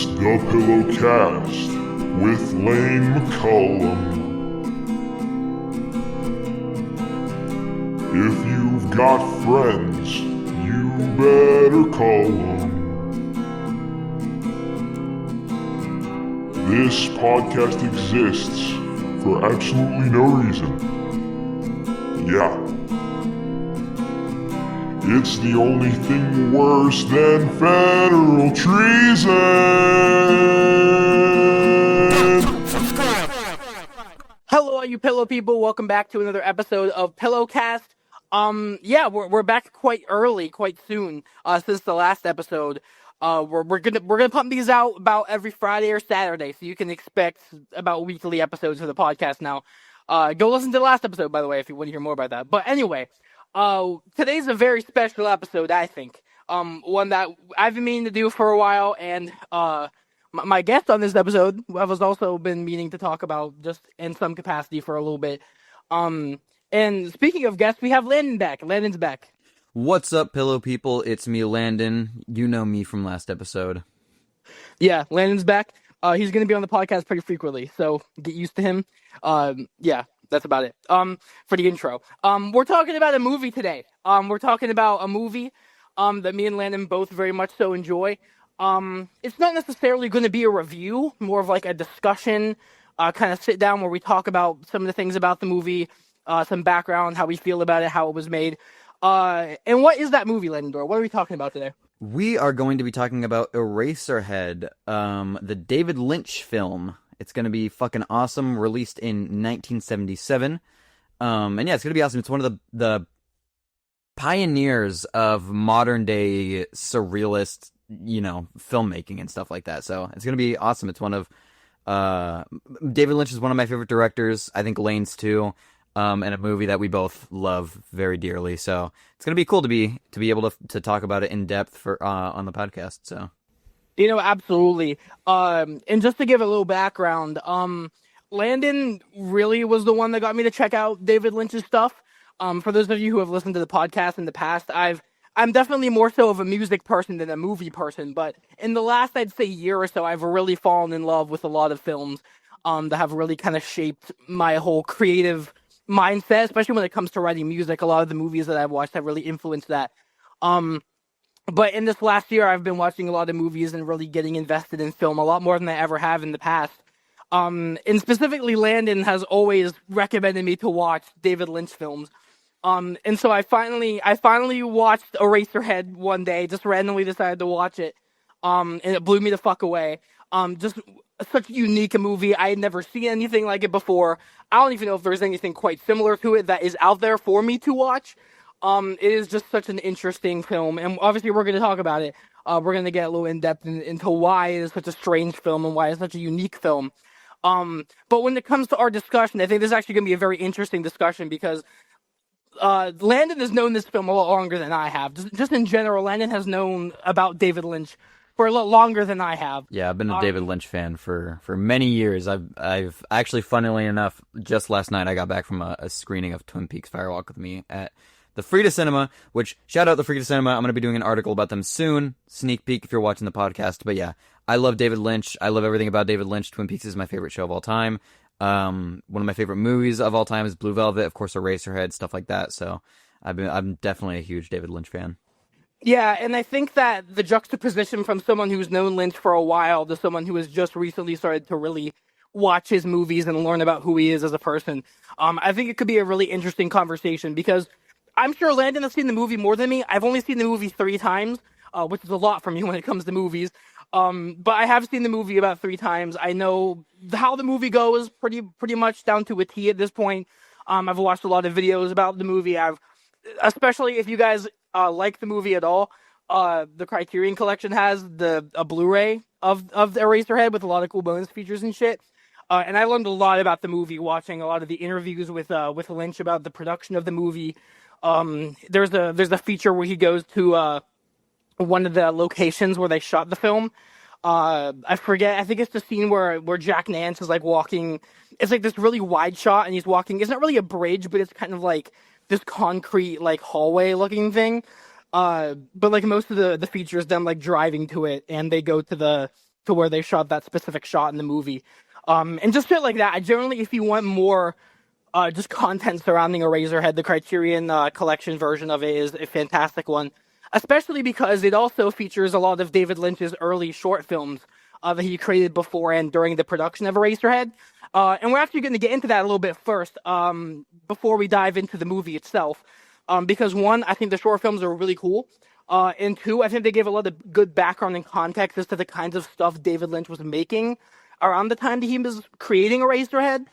It's the Pillowcast with Lane McCullum. If you've got friends, you better call them. This podcast exists for absolutely no reason. Yeah. It's the only thing worse than federal treason. Hello, all you pillow people. Welcome back to another episode of Pillowcast. We're back quite early, quite soon, since the last episode. We're gonna pump these out about every Friday or Saturday, so you can expect about weekly episodes for the podcast now. Go listen to the last episode, by the way, if you want to hear more about that. But anyway, today's a very special episode, I think. One that I've been meaning to do for a while, and my guest on this episode, I've also been meaning to talk about just in some capacity for a little bit. And speaking of guests, we have Landen back. Landen's back. What's up, pillow people? It's me, Landen. You know me from last episode. Yeah, Landon's back. He's going to be on the podcast pretty frequently, so get used to him. Yeah, that's about it. For the intro. We're talking about a movie today. We're talking about a movie that me and Landon both very much so enjoy. It's not necessarily going to be a review, more of like a discussion, kind of sit down where we talk about some of the things about the movie, some background, how we feel about it, how it was made. And what is that movie, Landon? What are we talking about today? We are going to be talking about Eraserhead, the David Lynch film. It's going to be fucking awesome, released in 1977. And yeah, it's going to be awesome. It's one of the pioneers of modern day surrealist, filmmaking and stuff like that. So it's going to be awesome. It's one of David Lynch is one of my favorite directors. I think Lane's too. And a movie that we both love very dearly. So it's gonna be cool to be able to talk about it in depth for on the podcast. So absolutely. And just to give a little background, Landon really was the one that got me to check out David Lynch's stuff. For those of you who have listened to the podcast in the past, I'm definitely more so of a music person than a movie person, but in the last, I'd say, year or so, I've really fallen in love with a lot of films that have really kind of shaped my whole creative mindset, especially when it comes to writing music. A lot of the movies that I've watched have really influenced that. But in this last year, I've been watching a lot of movies and really getting invested in film a lot more than I ever have in the past. And specifically, Landon has always recommended me to watch David Lynch films. And so I finally watched Eraserhead one day, just randomly decided to watch it. And it blew me the fuck away. Just such a unique movie. I had never seen anything like it before. I don't even know if there's anything quite similar to it that is out there for me to watch. It is just such an interesting film, and obviously we're going to talk about it. We're going to get a little in-depth into why it is such a strange film and why it's such a unique film. But when it comes to our discussion, I think this is actually going to be a very interesting discussion because Landon has known this film a lot longer than I have. Just in general, Landon has known about David Lynch for a lot longer than I have. Yeah, I've been a David Lynch fan for many years. I've actually, funnily enough, just last night I got back from a screening of Twin Peaks: Fire Walk with Me at the Frida Cinema, which, shout out the Frida Cinema. I'm going to be doing an article about them soon. Sneak peek if you're watching the podcast. But yeah, I love David Lynch. I love everything about David Lynch. Twin Peaks is my favorite show of all time. One of my favorite movies of all time is Blue Velvet, of course, Eraserhead, stuff like that. So I'm definitely a huge David Lynch fan. Yeah, and I think that the juxtaposition from someone who's known Lynch for a while to someone who has just recently started to really watch his movies and learn about who he is as a person, I think it could be a really interesting conversation because I'm sure Landon has seen the movie more than me. I've only seen the movie 3 times, which is a lot for me when it comes to movies. But I have seen the movie about 3 times. I know how the movie goes pretty much down to a T at this point. I've watched a lot of videos about the movie. Especially if you guys like the movie at all, the Criterion Collection has a Blu-ray of the Eraserhead with a lot of cool bonus features and shit. And I learned a lot about the movie watching a lot of the interviews with Lynch about the production of the movie. There's a feature where he goes to one of the locations where they shot the film. I forget. I think it's the scene where Jack Nance is like walking. It's like this really wide shot, and he's walking. It's not really a bridge, but it's kind of like this concrete like hallway looking thing. But like most of the features, them like driving to it, and they go to to where they shot that specific shot in the movie. And just shit like that. Generally, if you want more just content surrounding Eraserhead, the Criterion Collection version of it is a fantastic one, especially because it also features a lot of David Lynch's early short films that he created before and during the production of Eraserhead. And we're actually going to get into that a little bit first, before we dive into the movie itself. Because one, I think the short films are really cool. And two, I think they give a lot of good background and context as to the kinds of stuff David Lynch was making around the time that he was creating Eraserhead.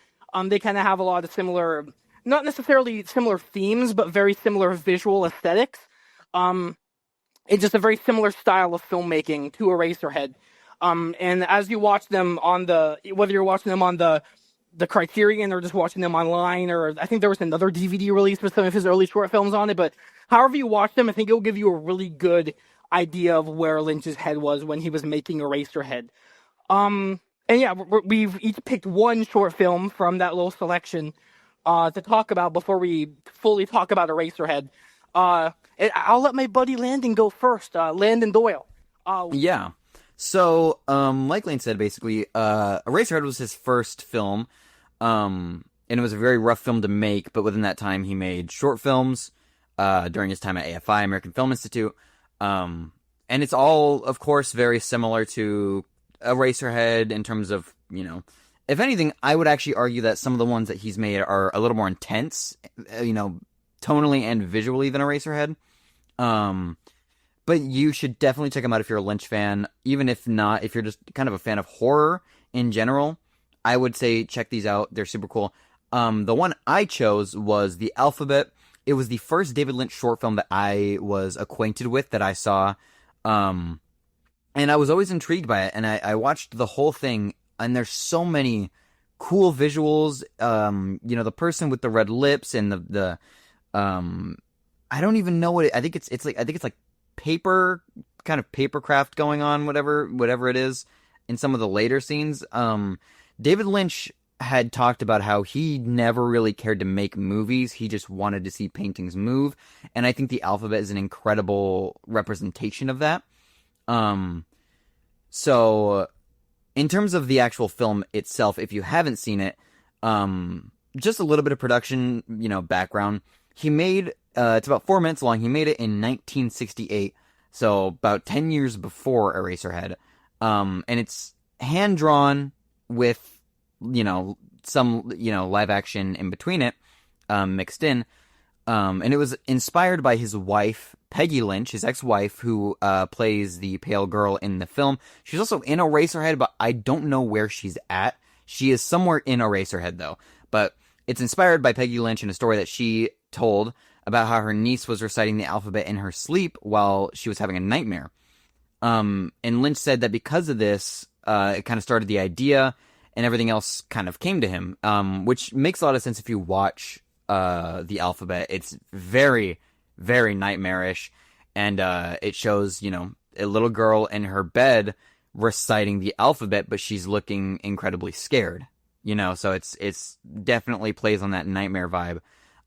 They kind of have a lot of similar, not necessarily similar themes, but very similar visual aesthetics. It's just a very similar style of filmmaking to Eraserhead. And as you watch them whether you're watching them on the Criterion or just watching them online, or I think there was another DVD release with some of his early short films on it, but however you watch them, I think it'll give you a really good idea of where Lynch's head was when he was making Eraserhead. And yeah, we've each picked one short film from that little selection to talk about before we fully talk about Eraserhead. I'll let my buddy Landen go first. Landen Doyle. Yeah. So, like Lane said, basically, Eraserhead was his first film, and it was a very rough film to make, but within that time, he made short films, during his time at AFI, American Film Institute, and it's all, of course, very similar to Eraserhead in terms of, if anything, I would actually argue that some of the ones that he's made are a little more intense, tonally and visually than Eraserhead. But you should definitely check them out if you're a Lynch fan. Even if not, if you're just kind of a fan of horror in general, I would say check these out. They're super cool. The one I chose was The Alphabet. It was the first David Lynch short film that I was acquainted with, that I saw. And I was always intrigued by it. And I watched the whole thing, and there's so many cool visuals. The person with the red lips and the I don't even know what I think it's like paper, kind of papercraft going on, whatever it is in some of the later scenes. David Lynch had talked about how he never really cared to make movies. He just wanted to see paintings move. And I think The Alphabet is an incredible representation of that. So in terms of the actual film itself, if you haven't seen it, just a little bit of production, background. He made, it's about 4 minutes long. He made it in 1968. So about 10 years before Eraserhead. And it's hand drawn with, some, live action in between it, mixed in. And it was inspired by his wife, Peggy Lynch, his ex-wife, who plays the pale girl in the film. She's also in Eraserhead, but I don't know where she's at. She is somewhere in Eraserhead, though. But it's inspired by Peggy Lynch and a story that she told about how her niece was reciting the alphabet in her sleep while she was having a nightmare. And Lynch said that because of this, it kind of started the idea, and everything else kind of came to him, which makes a lot of sense if you watch The Alphabet. It's very, very nightmarish, and it shows, a little girl in her bed reciting the alphabet, but she's looking incredibly scared, so it's definitely plays on that nightmare vibe.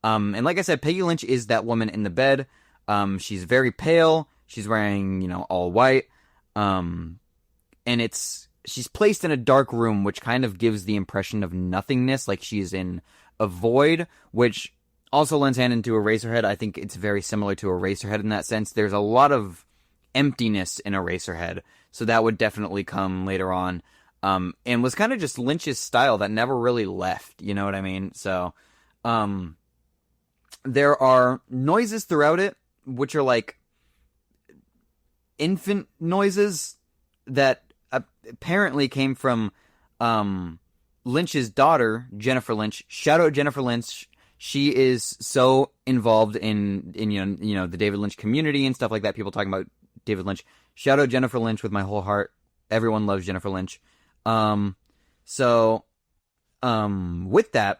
And like I said, Peggy Lynch is that woman in the bed. She's very pale. She's wearing, all white. And she's placed in a dark room, which kind of gives the impression of nothingness, like she's in a void, which also lends hand into Eraserhead. I think it's very similar to Eraserhead in that sense. There's a lot of emptiness in Eraserhead, so that would definitely come later on. And was kind of just Lynch's style that never really left, you know what I mean? So, there are noises throughout it, which are like infant noises that apparently came from Lynch's daughter, Jennifer Lynch. Shout out Jennifer Lynch. She is so involved in the David Lynch community and stuff like that. People talking about David Lynch. Shout out Jennifer Lynch with my whole heart. Everyone loves Jennifer Lynch. With that,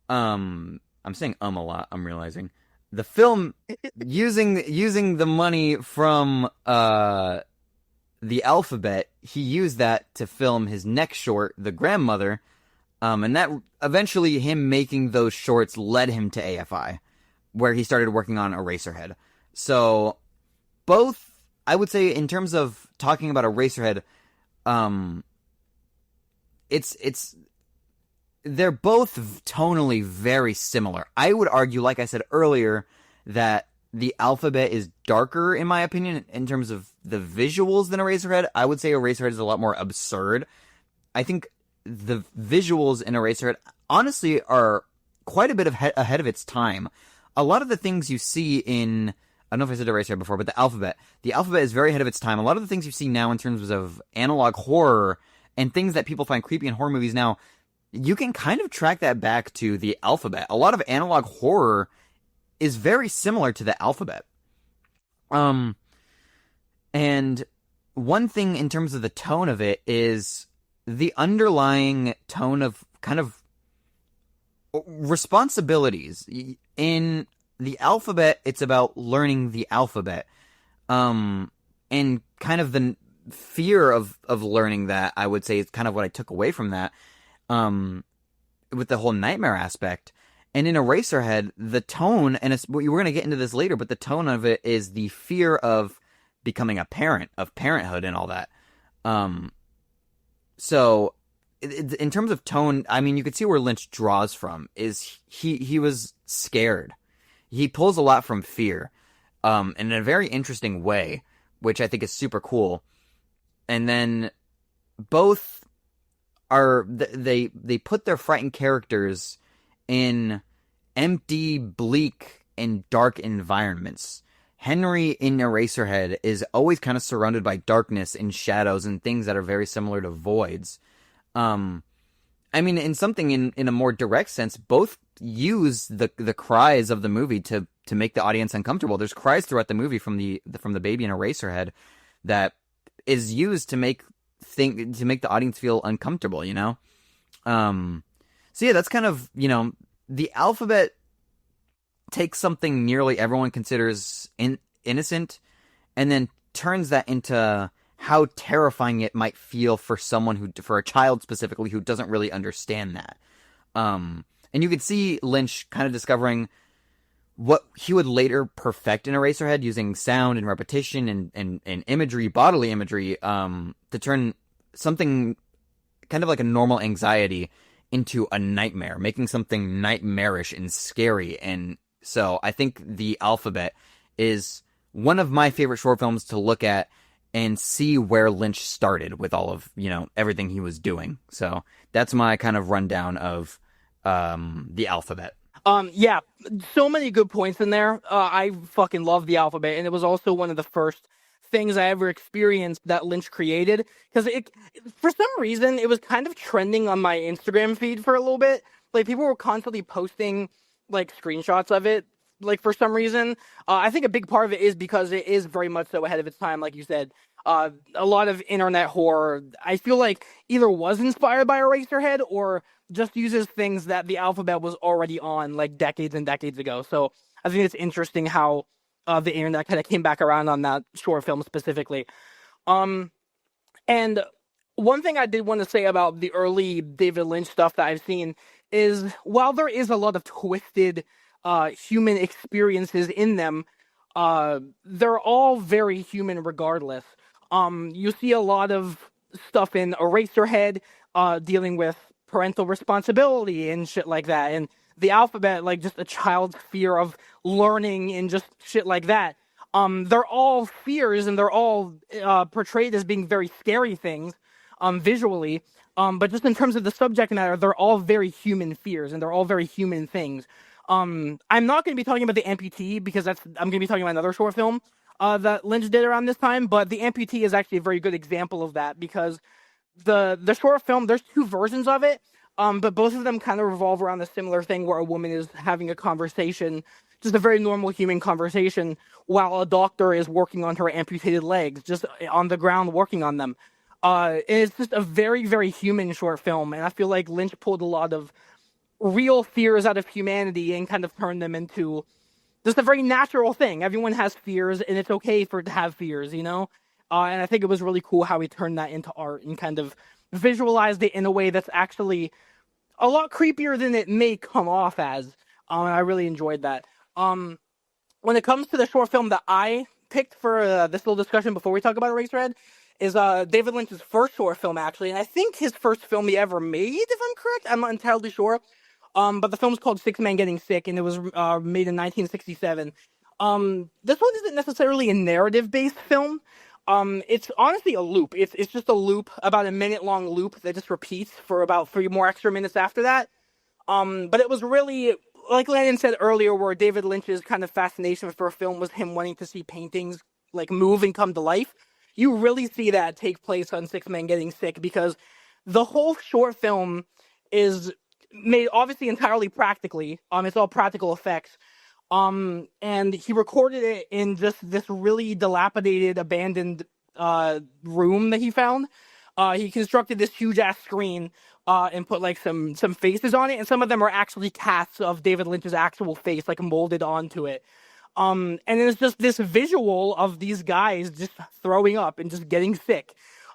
I'm saying a lot, I'm realizing. The film, using the money from The Alphabet, he used that to film his next short, The Grandmother, and that eventually him making those shorts led him to AFI, where he started working on Eraserhead. So, both, I would say, in terms of talking about Eraserhead, it's they're both tonally very similar. I would argue, like I said earlier, that the Alphabet is darker, in my opinion, in terms of the visuals than Eraserhead. I would say Eraserhead is a lot more absurd. I think the visuals in Eraserhead, honestly, are quite a bit ahead of its time. A lot of the things you see in, I don't know if I said Eraserhead before, but the Alphabet is very ahead of its time. A lot of the things you see now in terms of analog horror and things that people find creepy in horror movies now, you can kind of track that back to the Alphabet. A lot of analog horror is very similar to the Alphabet. And one thing in terms of the tone of it is the underlying tone of kind of responsibilities. In the Alphabet, it's about learning the alphabet. And kind of the fear of learning that, I would say, is kind of what I took away from that. With the whole nightmare aspect. And in Eraserhead, the tone, and we're going to get into this later, but the tone of it is the fear of becoming a parent, of parenthood and all that. So, in terms of tone, I mean, you could see where Lynch draws from, is he was scared. He pulls a lot from fear, in a very interesting way, which I think is super cool. And then, both they put their frightened characters in empty, bleak, and dark environments. Henry in Eraserhead is always kind of surrounded by darkness and shadows and things that are very similar to voids. I mean, in something in a more direct sense, both use the cries of the movie to make the audience uncomfortable. There's cries throughout the movie from the baby in Eraserhead that is used to make the audience feel uncomfortable, you know? So yeah, that's kind of, you know, the Alphabet takes something nearly everyone considers innocent and then turns that into how terrifying it might feel for for a child specifically, who doesn't really understand that. And you could see Lynch kind of discovering what he would later perfect in Eraserhead, using sound and repetition and imagery, bodily imagery, to turn something kind of like a normal anxiety into a nightmare, making something nightmarish and scary. And so I think the Alphabet is one of my favorite short films to look at and see where Lynch started with all of, you know, everything he was doing. So that's my kind of rundown of the Alphabet. Yeah, so many good points in there. I fucking love the Alphabet, and it was also one of the first things I ever experienced that Lynch created, because for some reason, it was kind of trending on my Instagram feed for a little bit. Like, people were constantly posting, like, screenshots of it, like, for some reason. I think a big part of it is because it is very much so ahead of its time, like you said. A lot of internet horror, I feel like, either was inspired by Eraserhead or just uses things that the Alphabet was already on, like, decades and decades ago. So I think it's interesting how the internet kind of came back around on that short film specifically. And one thing I did want to say about the early David Lynch stuff that I've seen is, while there is a lot of twisted human experiences in them, they're all very human regardless. You see a lot of stuff in Eraserhead dealing with parental responsibility and shit like that, and the Alphabet, like, just a child's fear of learning and just shit like that. They're all fears, and they're all portrayed as being very scary things visually, but just in terms of the subject matter, they're all very human fears, and they're all very human things. I'm not going to be talking about the amputee, because I'm going to be talking about another short film that Lynch did around this time, but the amputee is actually a very good example of that, because the short film, there's two versions of it, but both of them kind of revolve around a similar thing, where a woman is having a conversation, just a very normal human conversation, while a doctor is working on her amputated legs, just on the ground working on them. And it's just a very, very human short film, and I feel like Lynch pulled a lot of real fears out of humanity and kind of turned them into just a very natural thing. Everyone has fears, and it's okay to have fears, you know? And I think it was really cool how he turned that into art and kind of visualized it in a way that's actually a lot creepier than it may come off as. And I really enjoyed that. When it comes to the short film that I picked for this little discussion before we talk about Eraserhead, is David Lynch's first short film, actually, and I think his first film he ever made, if I'm correct. I'm not entirely sure. But the film's called Six Men Getting Sick, and it was made in 1967. This one isn't necessarily a narrative-based film. It's honestly a loop. It's just a loop, about a minute-long loop that just repeats for about 3 more extra minutes after that. But it was really, like Landon said earlier, where David Lynch's kind of fascination for a film was him wanting to see paintings like move and come to life. You really see that take place on Six Men Getting Sick, because the whole short film is made obviously entirely practically. It's all practical effects. And he recorded it in just this really dilapidated, abandoned room that he found. He constructed this huge ass screen and put like some faces on it, and some of them are actually casts of David Lynch's actual face, like molded onto it. And it's just this visual of these guys just throwing up and just getting sick.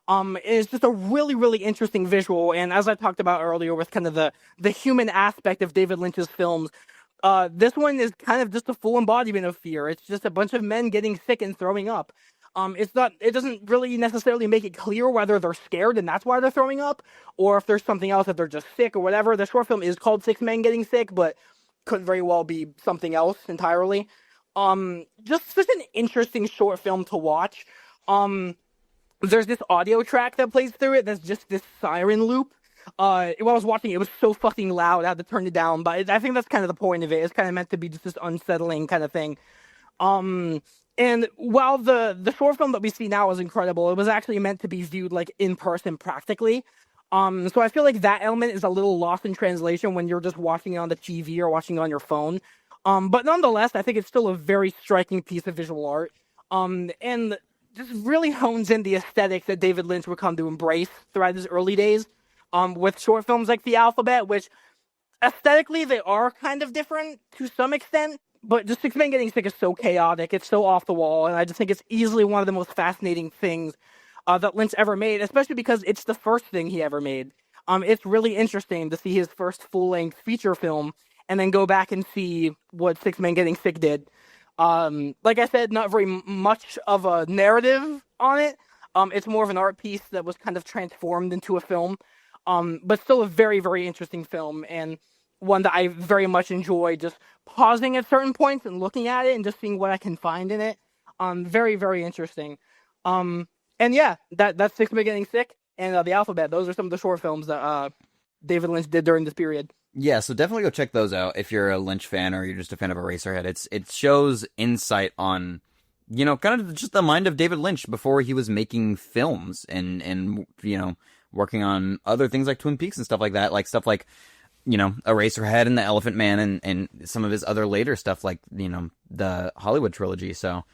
It's just a really, really interesting visual. And as I talked about earlier with kind of the human aspect of David Lynch's films, this one is kind of just a full embodiment of fear. It's just a bunch of men getting sick and throwing up. It doesn't really necessarily make it clear whether they're scared and that's why they're throwing up, or if there's something else, that they're just sick or whatever. The short film is called Six Men Getting Sick, but could very well be something else entirely. Just such an interesting short film to watch. There's this audio track that plays through it that's just this siren loop. While I was watching it was so fucking loud, I had to turn it down, but I think that's kind of the point of it. It's kind of meant to be just this unsettling kind of thing. And while the short film that we see now is incredible, it was actually meant to be viewed like in person practically. So I feel like that element is a little lost in translation when you're just watching it on the TV or watching it on your phone. But nonetheless, I think it's still a very striking piece of visual art. And just really hones in the aesthetics that David Lynch would come to embrace throughout his early days. With short films like The Alphabet, which aesthetically they are kind of different to some extent, but just Six Men Getting Sick is so chaotic, it's so off the wall, and I just think it's easily one of the most fascinating things that Lynch ever made, especially because it's the first thing he ever made. It's really interesting to see his first full-length feature film, and then go back and see what Six Men Getting Sick did. Like I said, not very much of a narrative on it. It's more of an art piece that was kind of transformed into a film. But still a very, very interesting film, and one that I very much enjoy just pausing at certain points and looking at it and just seeing what I can find in it. Very, very interesting. And yeah, that's Six Men Getting Sick and The Alphabet. Those are some of the short films that David Lynch did during this period. Yeah, so definitely go check those out if you're a Lynch fan or you're just a fan of Eraserhead. It shows insight on, kind of just the mind of David Lynch before he was making films and working on other things like Twin Peaks and stuff like that, like stuff like, Eraserhead and The Elephant Man and some of his other later stuff like, the Hollywood trilogy. So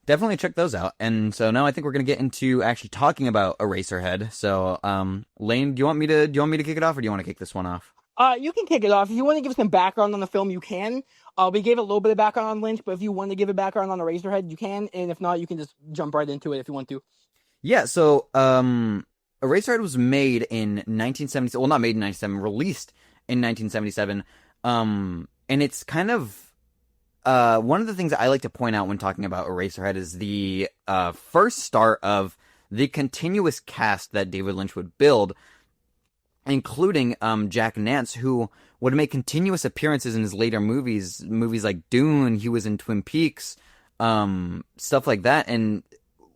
definitely check those out. And so now I think we're going to get into actually talking about Eraserhead. So, Lane, do you want me to kick it off, or do you want to kick this one off? You can kick it off. If you want to give some background on the film, you can. We gave a little bit of background on Lynch, but if you want to give a background on Eraserhead, you can. And if not, you can just jump right into it if you want to. Yeah, so, Eraserhead was made in 1970. Well, not made in 1977, released in 1977. And it's kind of one of the things that I like to point out when talking about Eraserhead is the first start of the continuous cast that David Lynch would build, including Jack Nance, who would make continuous appearances in his later movies like Dune. He was in Twin Peaks, stuff like that. And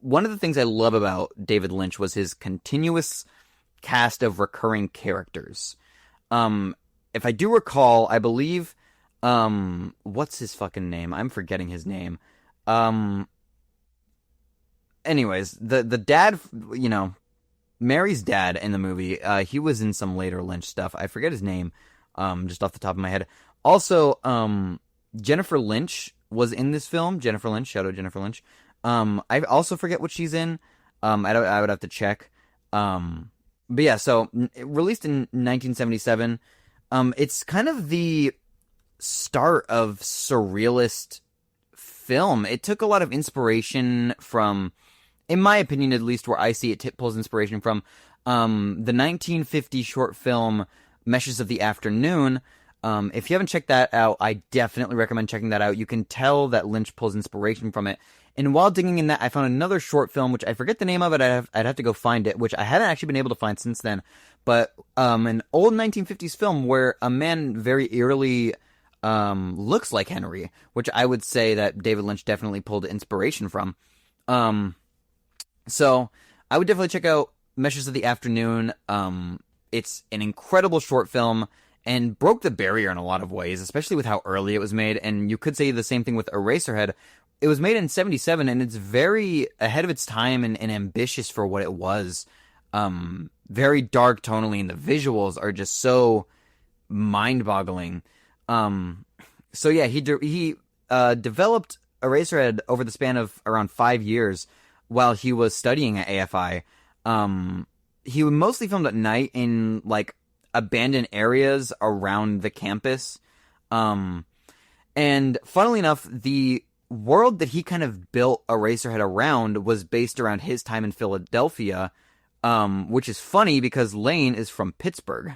one of the things I love about David Lynch was his continuous cast of recurring characters. If I do recall, I believe, what's his fucking name? I'm forgetting his name. Anyways, the dad, Mary's dad in the movie, he was in some later Lynch stuff. I forget his name, just off the top of my head. Also, Jennifer Lynch was in this film. Jennifer Lynch, shout out Jennifer Lynch. I also forget what she's in. I would have to check. But yeah, so released in 1977. It's kind of the start of surrealist film. It took a lot of inspiration from, in my opinion at least, where I see it pulls inspiration from, the 1950 short film Meshes of the Afternoon, If you haven't checked that out, I definitely recommend checking that out. You can tell that Lynch pulls inspiration from it. And while digging in that, I found another short film, which I forget the name of it. I'd have to go find it, which I hadn't actually been able to find since then. But an old 1950s film where a man very eerily looks like Henry, which I would say that David Lynch definitely pulled inspiration from. So I would definitely check out Meshes of the Afternoon. It's an incredible short film and broke the barrier in a lot of ways, especially with how early it was made. And you could say the same thing with Eraserhead. It was made in 1977, and it's very ahead of its time and ambitious for what it was. Very dark tonally, and the visuals are just so mind-boggling. So yeah, he developed Eraserhead over the span of around 5 years while he was studying at AFI. He mostly filmed at night in like abandoned areas around the campus. And funnily enough, the world that he kind of built Eraserhead around was based around his time in Philadelphia, which is funny because Lane is from Pittsburgh.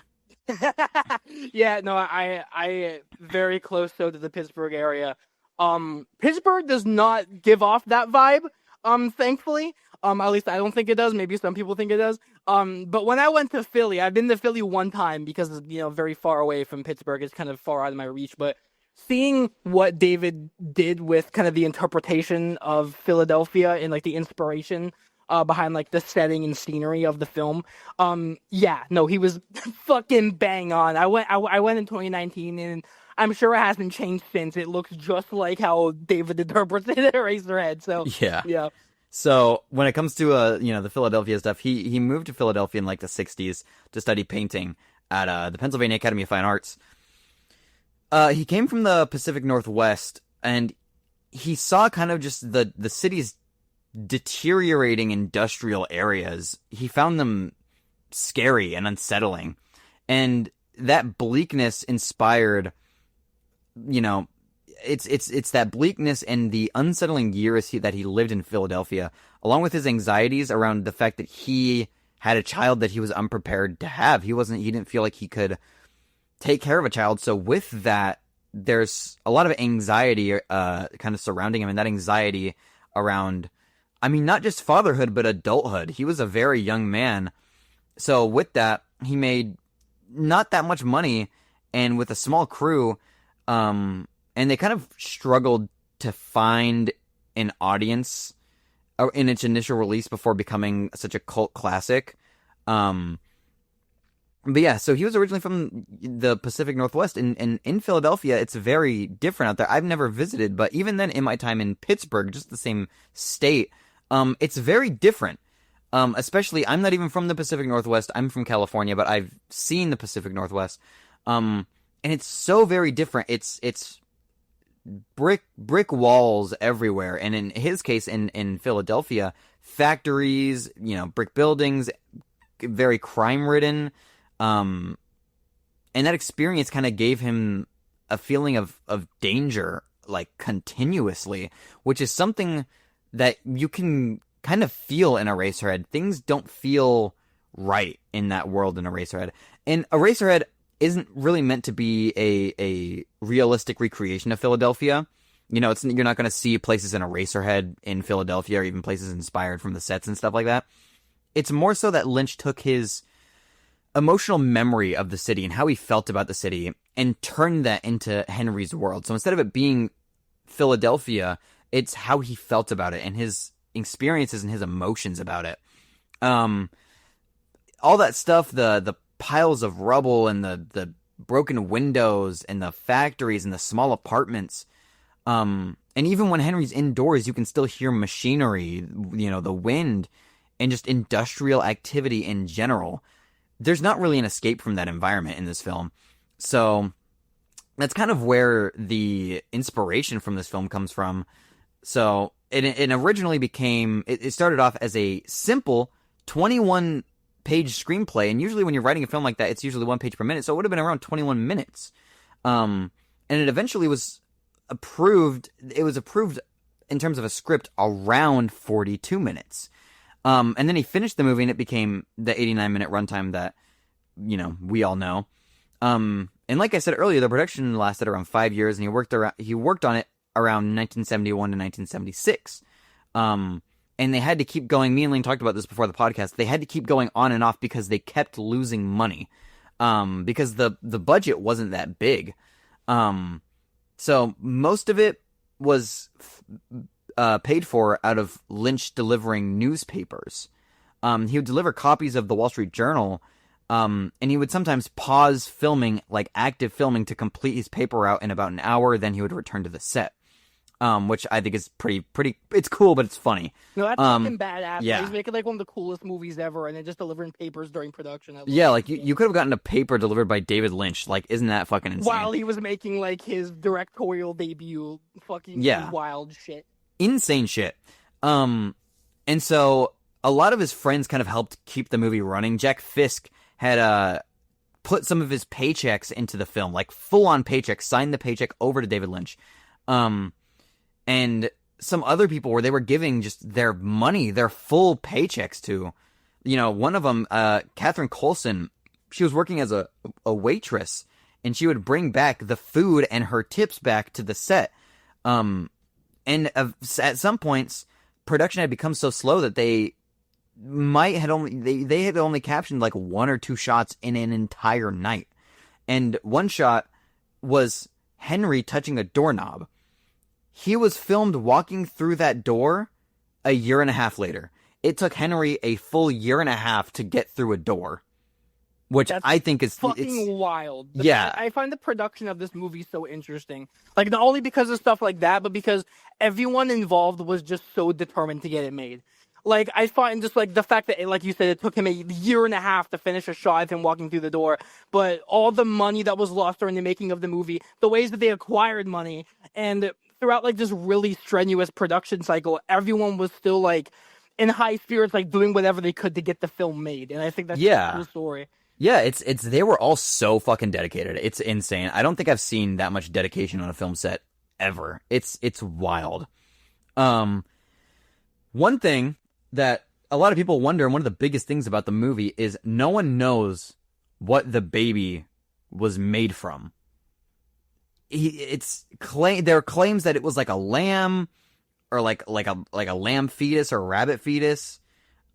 Yeah, no, I very close to the Pittsburgh area. Pittsburgh does not give off that vibe, thankfully. At least I don't think it does. Maybe some people think it does. But when I went to Philly, I've been to Philly one time because, very far away from Pittsburgh. It's kind of far out of my reach. But seeing what David did with kind of the interpretation of Philadelphia and like the inspiration behind like the setting and scenery of the film, he was fucking bang on. I went in 2019, and I'm sure it hasn't changed since. It looks just like how David interprets it in Eraserhead. So yeah. So when it comes to the Philadelphia stuff, he moved to Philadelphia in like the 60s to study painting at the Pennsylvania Academy of Fine Arts. He came from the Pacific Northwest, and he saw kind of just the city's deteriorating industrial areas. He found them scary and unsettling, and that bleakness inspired, it's that bleakness and the unsettling years that he lived in Philadelphia, along with his anxieties around the fact that he had a child that he was unprepared to have. He didn't feel like he could take care of a child. So with that, there's a lot of anxiety kind of surrounding him, and that anxiety around, not just fatherhood, but adulthood. He was a very young man. So with that, he made not that much money, and with a small crew, and they kind of struggled to find an audience in its initial release before becoming such a cult classic. But yeah, so he was originally from the Pacific Northwest, and in Philadelphia, it's very different out there. I've never visited, but even then, in my time in Pittsburgh, just the same state, it's very different. Especially, I'm not even from the Pacific Northwest. I'm from California, but I've seen the Pacific Northwest. And it's so very different. It's brick walls everywhere. And in his case, in Philadelphia, factories, brick buildings, very crime-ridden. And that experience kind of gave him a feeling of danger, like, continuously, which is something that you can kind of feel in Eraserhead. Things don't feel right in that world in Eraserhead. And Eraserhead isn't really meant to be a realistic recreation of Philadelphia. You're not going to see places in Eraserhead in Philadelphia, or even places inspired from the sets and stuff like that. It's more so that Lynch took his emotional memory of the city and how he felt about the city and turned that into Henry's world. So instead of it being Philadelphia, it's how he felt about it and his experiences and his emotions about it. All that stuff, the piles of rubble and the broken windows and the factories and the small apartments. And even when Henry's indoors, you can still hear machinery, the wind, and just industrial activity in general. There's not really an escape from that environment in this film. So that's kind of where the inspiration from this film comes from. So it originally became, it started off as a simple 21-page screenplay. And usually when you're writing a film like that, it's usually 1 page per minute. So it would have been around 21 minutes. And it eventually was approved. It was approved in terms of a script around 42 minutes. And then he finished the movie, and it became the 89-minute runtime that, we all know. And And like I said earlier, the production lasted around 5 years, and he worked on it around 1971 to 1976. And they had to keep going. Me and Lane talked about this before the podcast. They had to keep going on and off because they kept losing money. Because the budget wasn't that big. So most of it was paid for out of Lynch delivering newspapers. He would deliver copies of the Wall Street Journal, and he would sometimes pause filming, like active filming, to complete his paper route in about an hour. Then he would return to the set, which I think is pretty. It's cool, but it's funny. No, that's fucking badass. Yeah. He's making like one of the coolest movies ever, and then just delivering papers during production. Yeah, like you could have gotten a paper delivered by David Lynch. Like, isn't that fucking insane? While he was making like his directorial debut, fucking wild shit. Insane shit. And so a lot of his friends kind of helped keep the movie running. Jack Fisk had put some of his paychecks into the film, like full-on paychecks, signed the paycheck over to David Lynch. And some other people where they were giving just their money, their full paychecks to. One of them, Catherine Coulson, she was working as a waitress, and she would bring back the food and her tips back to the set. And at some points, production had become so slow that they had only captioned like 1 or 2 shots in an entire night. And one shot was Henry touching a doorknob. He was filmed walking through that door a year and a half later. It took Henry a full year and a half to get through a door, which I think is fucking wild. Yeah. I find the production of this movie so interesting. Like, not only because of stuff like that, but because everyone involved was just so determined to get it made. Like, I find just, like, the fact that, like you said, it took him a year and a half to finish a shot of him walking through the door, but all the money that was lost during the making of the movie, the ways that they acquired money, and throughout, like, this really strenuous production cycle, everyone was still, like, in high spirits, like, doing whatever they could to get the film made, and I think that's a cool story. Yeah, it's they were all so fucking dedicated. It's insane. I don't think I've seen that much dedication on a film set ever. It's wild. One thing that a lot of people wonder, and one of the biggest things about the movie, is no one knows what the baby was made from. There are claims that it was like a lamb, or like a lamb fetus or a rabbit fetus.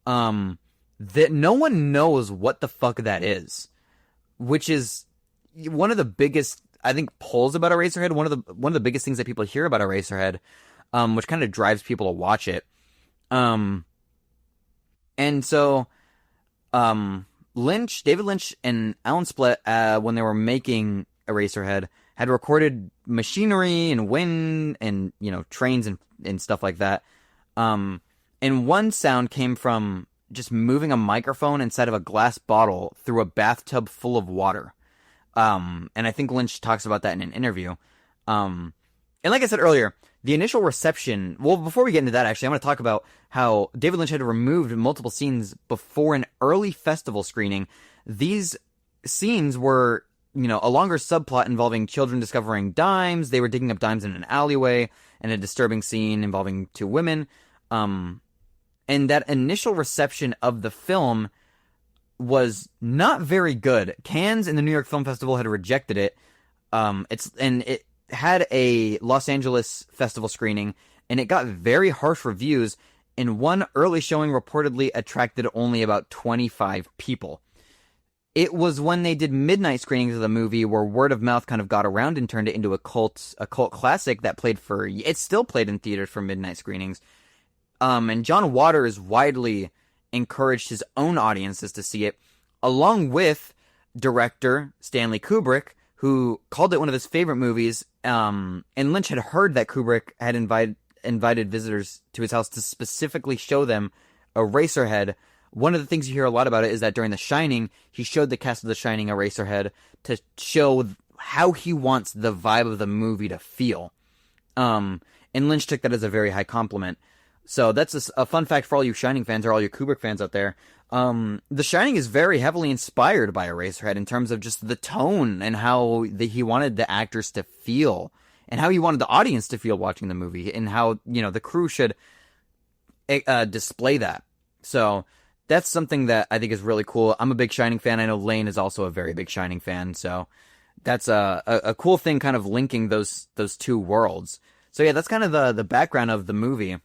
That no one knows what the fuck that is, which is one of the biggest, I think, pulls about Eraserhead. One of the biggest things that people hear about Eraserhead, which kind of drives people to watch it. And so, David Lynch and Alan Splett, when they were making Eraserhead, had recorded machinery and wind and, trains and stuff like that. And one sound came from just moving a microphone inside of a glass bottle through a bathtub full of water. And I think Lynch talks about that in an interview. And like I said earlier, the initial reception... Well, before we get into that, actually, I want to talk about how David Lynch had removed multiple scenes before an early festival screening. These scenes were, a longer subplot involving children discovering dimes. They were digging up dimes in an alleyway, and a disturbing scene involving 2 women. And that initial reception of the film was not very good. Cannes and the New York Film Festival had rejected it. It had a Los Angeles festival screening, and it got very harsh reviews, and one early showing reportedly attracted only about 25 people. It was when they did midnight screenings of the movie where word of mouth kind of got around and turned it into a cult classic that it's still played in theaters for midnight screenings. And John Waters widely encouraged his own audiences to see it, along with director Stanley Kubrick, who called it one of his favorite movies. And Lynch had heard that Kubrick had invited visitors to his house to specifically show them Eraserhead. One of the things you hear a lot about it is that during The Shining, he showed the cast of The Shining Eraserhead to show how he wants the vibe of the movie to feel. And Lynch took that as a very high compliment. So that's a fun fact for all you Shining fans or all you Kubrick fans out there. The Shining is very heavily inspired by Eraserhead in terms of just the tone and how he wanted the actors to feel, and how he wanted the audience to feel watching the movie, and how, the crew should display that. So that's something that I think is really cool. I'm a big Shining fan. I know Lane is also a very big Shining fan. So that's a cool thing, kind of linking those two worlds. So yeah, that's kind of the background of the movie.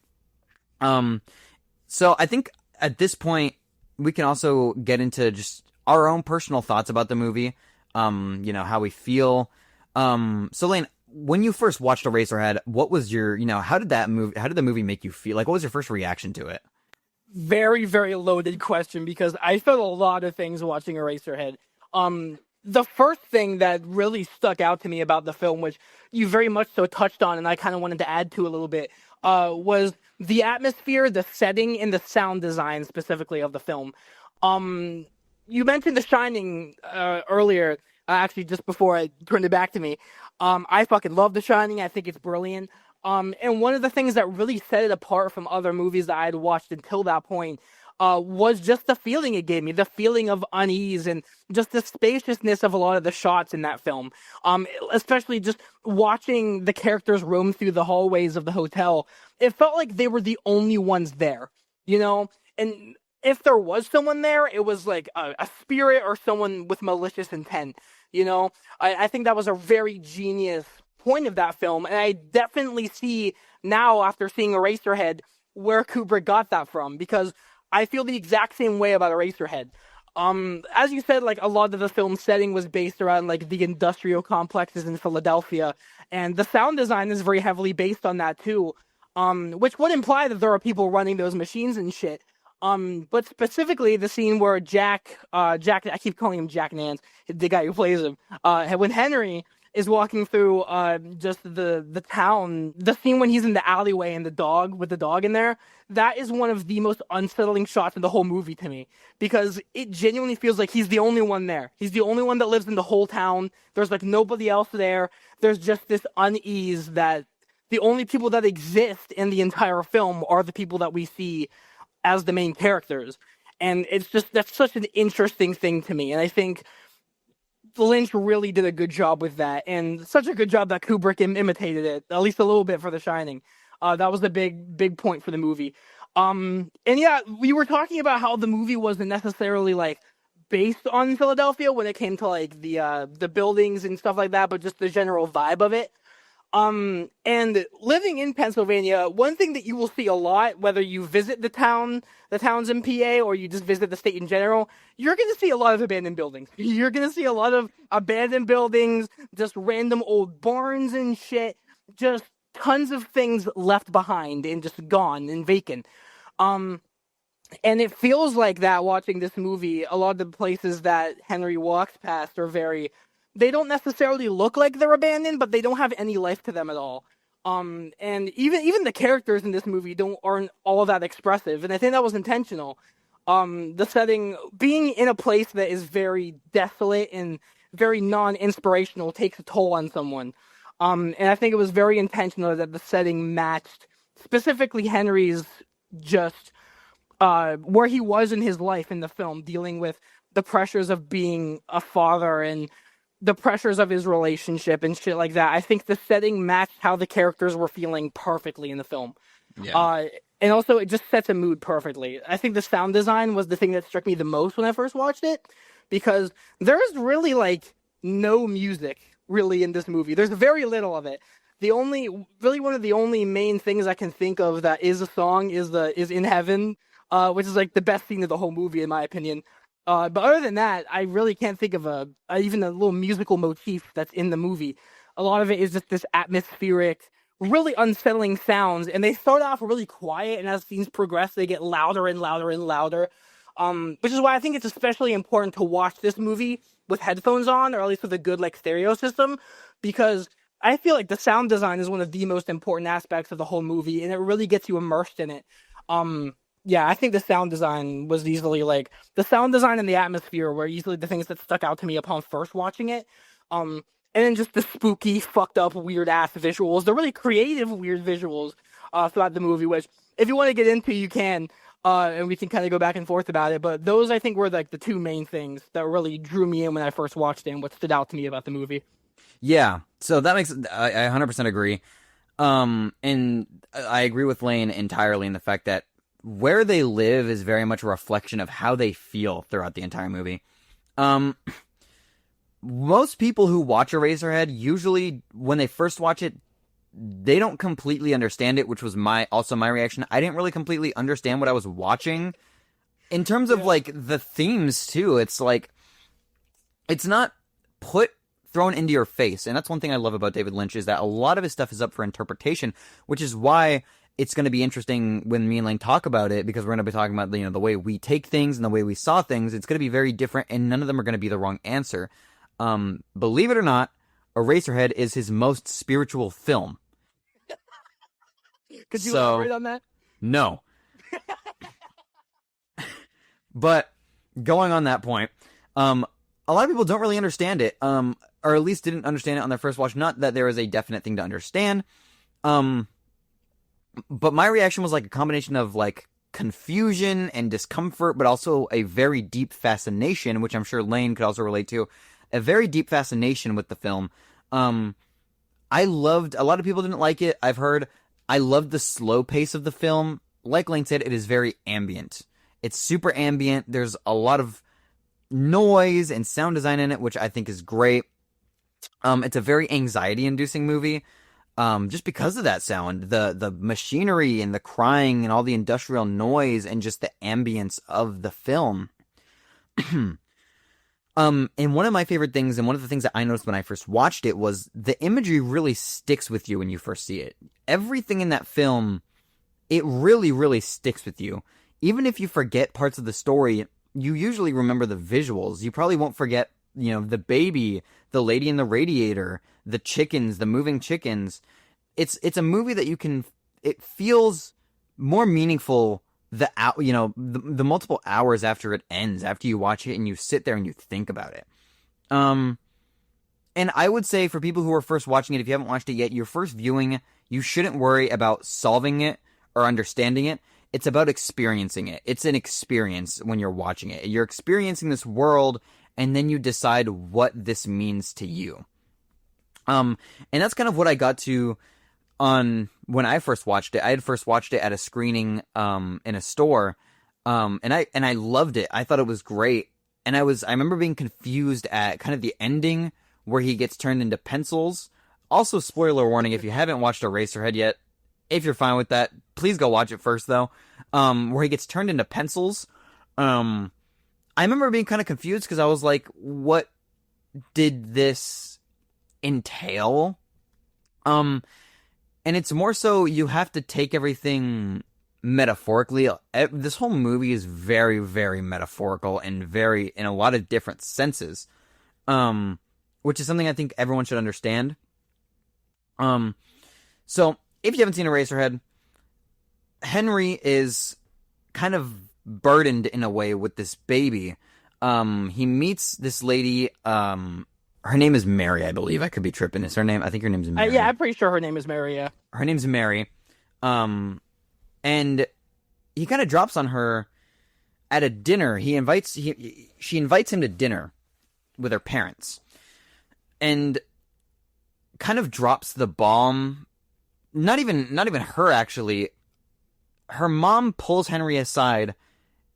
So I think at this point we can also get into just our own personal thoughts about the movie. How we feel. So Lane, when you first watched Eraserhead, what was your, how did the movie make you feel? Like, what was your first reaction to it? Very, very loaded question, because I felt a lot of things watching Eraserhead. The first thing that really stuck out to me about the film, which you very much so touched on, and I kind of wanted to add to a little bit, was the atmosphere, the setting, and the sound design specifically of the film. You mentioned The Shining earlier, actually just before I turned it back to me. I fucking love The Shining. I think it's brilliant. And one of the things that really set it apart from other movies that I had watched until that point was just the feeling it gave me, the feeling of unease and just the spaciousness of a lot of the shots in that film. Especially just watching the characters roam through the hallways of the hotel. It felt like they were the only ones there, And if there was someone there, it was like a spirit or someone with malicious intent, I think that was a very genius point of that film, and I definitely see now, after seeing Eraserhead, where Kubrick got that from, because I feel the exact same way about Eraserhead. As you said, like, a lot of the film's setting was based around, like, the industrial complexes in Philadelphia, and the sound design is very heavily based on that too, which would imply that there are people running those machines and shit. But specifically the scene where Jack, I keep calling him Jack Nance, the guy who plays him, when Henry is walking through just the town, the scene when he's in the alleyway and with the dog in there, that is one of the most unsettling shots in the whole movie to me, because it genuinely feels like he's the only one there. He's the only one that lives in the whole town. There's like nobody else there. There's just this unease that the only people that exist in the entire film are the people that we see as the main characters. And that's such an interesting thing to me. And I think Lynch really did a good job with that, and such a good job that Kubrick imitated it, at least a little bit, for The Shining. That was a big point for the movie. And yeah, we were talking about how the movie wasn't necessarily like based on Philadelphia when it came to like the buildings and stuff like that, but just the general vibe of it. And living in Pennsylvania, one thing that you will see a lot, whether you visit the towns in PA, or you just visit the state in general, you're going to see a lot of abandoned buildings. You're going to see a lot of abandoned buildings, just random old barns and shit, just tons of things left behind and just gone and vacant. And it feels like that watching this movie. A lot of the places that Henry walks past are they don't necessarily look like they're abandoned, but they don't have any life to them at all. And even the characters in this movie aren't all that expressive, and I think that was intentional. The setting, being in a place that is very desolate and very non-inspirational, takes a toll on someone. And I think it was very intentional that the setting matched specifically Henry's just where he was in his life in the film, dealing with the pressures of being a father and the pressures of his relationship and shit like that. I think the setting matched how the characters were feeling perfectly in the film. Yeah. And also, it just sets a mood perfectly. I think the sound design was the thing that struck me the most when I first watched it, because there's really, like, no music, really, in this movie. There's very little of it. One of the only main things I can think of that is a song is In Heaven, which is, like, the best scene of the whole movie, in my opinion. But other than that, I really can't think of even a little musical motif that's in the movie. A lot of it is just this atmospheric, really unsettling sounds, and they start off really quiet, and as scenes progress, they get louder and louder and louder. Which is why I think it's especially important to watch this movie with headphones on, or at least with a good, like, stereo system, because I feel like the sound design is one of the most important aspects of the whole movie, and it really gets you immersed in it. Yeah, I think the sound design was easily, like, the sound design and the atmosphere were easily the things that stuck out to me upon first watching it. And then just the spooky, fucked up, weird-ass visuals, the really creative, weird visuals throughout the movie, which, if you want to get into, you can, and we can kind of go back and forth about it, but those, I think, were, like, the two main things that really drew me in when I first watched it and what stood out to me about the movie. Yeah, so that makes, I 100% agree. And I agree with Lane entirely in the fact that where they live is very much a reflection of how they feel throughout the entire movie. most people who watch Eraserhead, usually when they first watch it, they don't completely understand it, which was also my reaction. I didn't really completely understand what I was watching. In terms of, like, the themes, too, it's like, it's not thrown into your face. And that's one thing I love about David Lynch, is that a lot of his stuff is up for interpretation, which is why it's going to be interesting when me and Lane talk about it, because we're going to be talking about, you know, the way we take things and the way we saw things. It's going to be very different, and none of them are going to be the wrong answer. Believe it or not, Eraserhead is his most spiritual film. Could you elaborate on that? No. But going on that point, a lot of people don't really understand it, or at least didn't understand it on their first watch. Not that there is a definite thing to understand, but my reaction was like a combination of like confusion and discomfort, but also a very deep fascination, which I'm sure Lane could also relate to. A very deep fascination with the film. I loved, a lot of people didn't like it, I've heard. I loved the slow pace of the film. Like Lane said, it is very ambient. It's super ambient. There's a lot of noise and sound design in it, which I think is great. It's a very anxiety-inducing movie, just because of that sound. The machinery and the crying and all the industrial noise and just the ambience of the film. And one of my favorite things, and one of the things that I noticed when I first watched it, was the imagery really sticks with you when you first see it. Everything in that film, it really, really sticks with you. Even if you forget parts of the story, you usually remember the visuals. You probably won't forget, you know, the baby, the lady in the radiator, the chickens, the moving chickens. It's a movie that it feels more meaningful the multiple hours after it ends, after you watch it and you sit there and you think about it. And I would say for people who are first watching it, if you haven't watched it yet, your first viewing, you shouldn't worry about solving it or understanding it. It's about experiencing it. It's an experience when you're watching it. You're experiencing this world, and then you decide what this means to you. And that's kind of what I got to on when I first watched it. I had first watched it at a screening in a store, and I loved it. I thought it was great, and I remember being confused at kind of the ending where he gets turned into pencils. Also, spoiler warning, if you haven't watched Eraserhead yet, if you're fine with that, please go watch it first, though. Where he gets turned into pencils. I remember being kind of confused because I was like, what did this entail? And it's more so you have to take everything metaphorically. This whole movie is very, very metaphorical and very, in a lot of different senses. Which is something I think everyone should understand. So, if you haven't seen Eraserhead, Henry is kind of burdened in a way with this baby. He meets this lady, her name is Mary, I believe. I could be tripping. Is her name? I think her name's Mary. Yeah, I'm pretty sure her name is Mary, yeah. Her name's Mary. And he kind of drops on her at a dinner. She invites him to dinner with her parents. And kind of drops the bomb. Not even her, actually. Her mom pulls Henry aside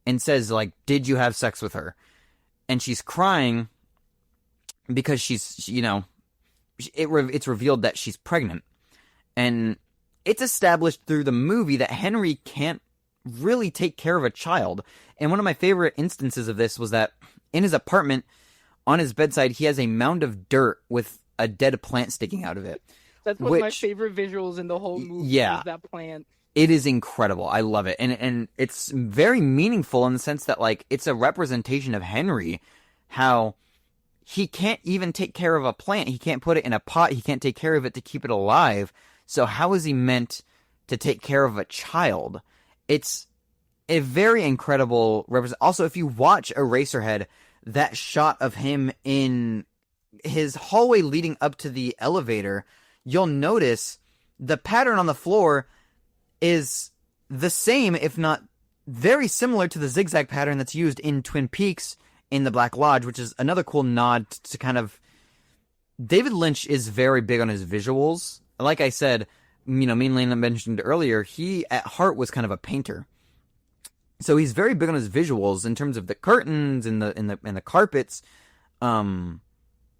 and says, like, did you have sex with her? And she's crying because she's, you know, it's revealed that she's pregnant. And it's established through the movie that Henry can't really take care of a child. And one of my favorite instances of this was that in his apartment, on his bedside, he has a mound of dirt with a dead plant sticking out of it. That's one of my favorite visuals in the whole movie. Yeah. Is that plant. It is incredible. I love it. And it's very meaningful in the sense that, like, it's a representation of Henry, how he can't even take care of a plant. He can't put it in a pot. He can't take care of it to keep it alive. So how is he meant to take care of a child? It's a very incredible representation. Also, if you watch Eraserhead, that shot of him in his hallway leading up to the elevator, you'll notice the pattern on the floor is the same, if not very similar to the zigzag pattern that's used in Twin Peaks in the Black Lodge, which is another cool nod to kind of... David Lynch is very big on his visuals. Like I said, you know, me and Lane mentioned earlier, he at heart was kind of a painter. So he's very big on his visuals in terms of the curtains and the carpets. And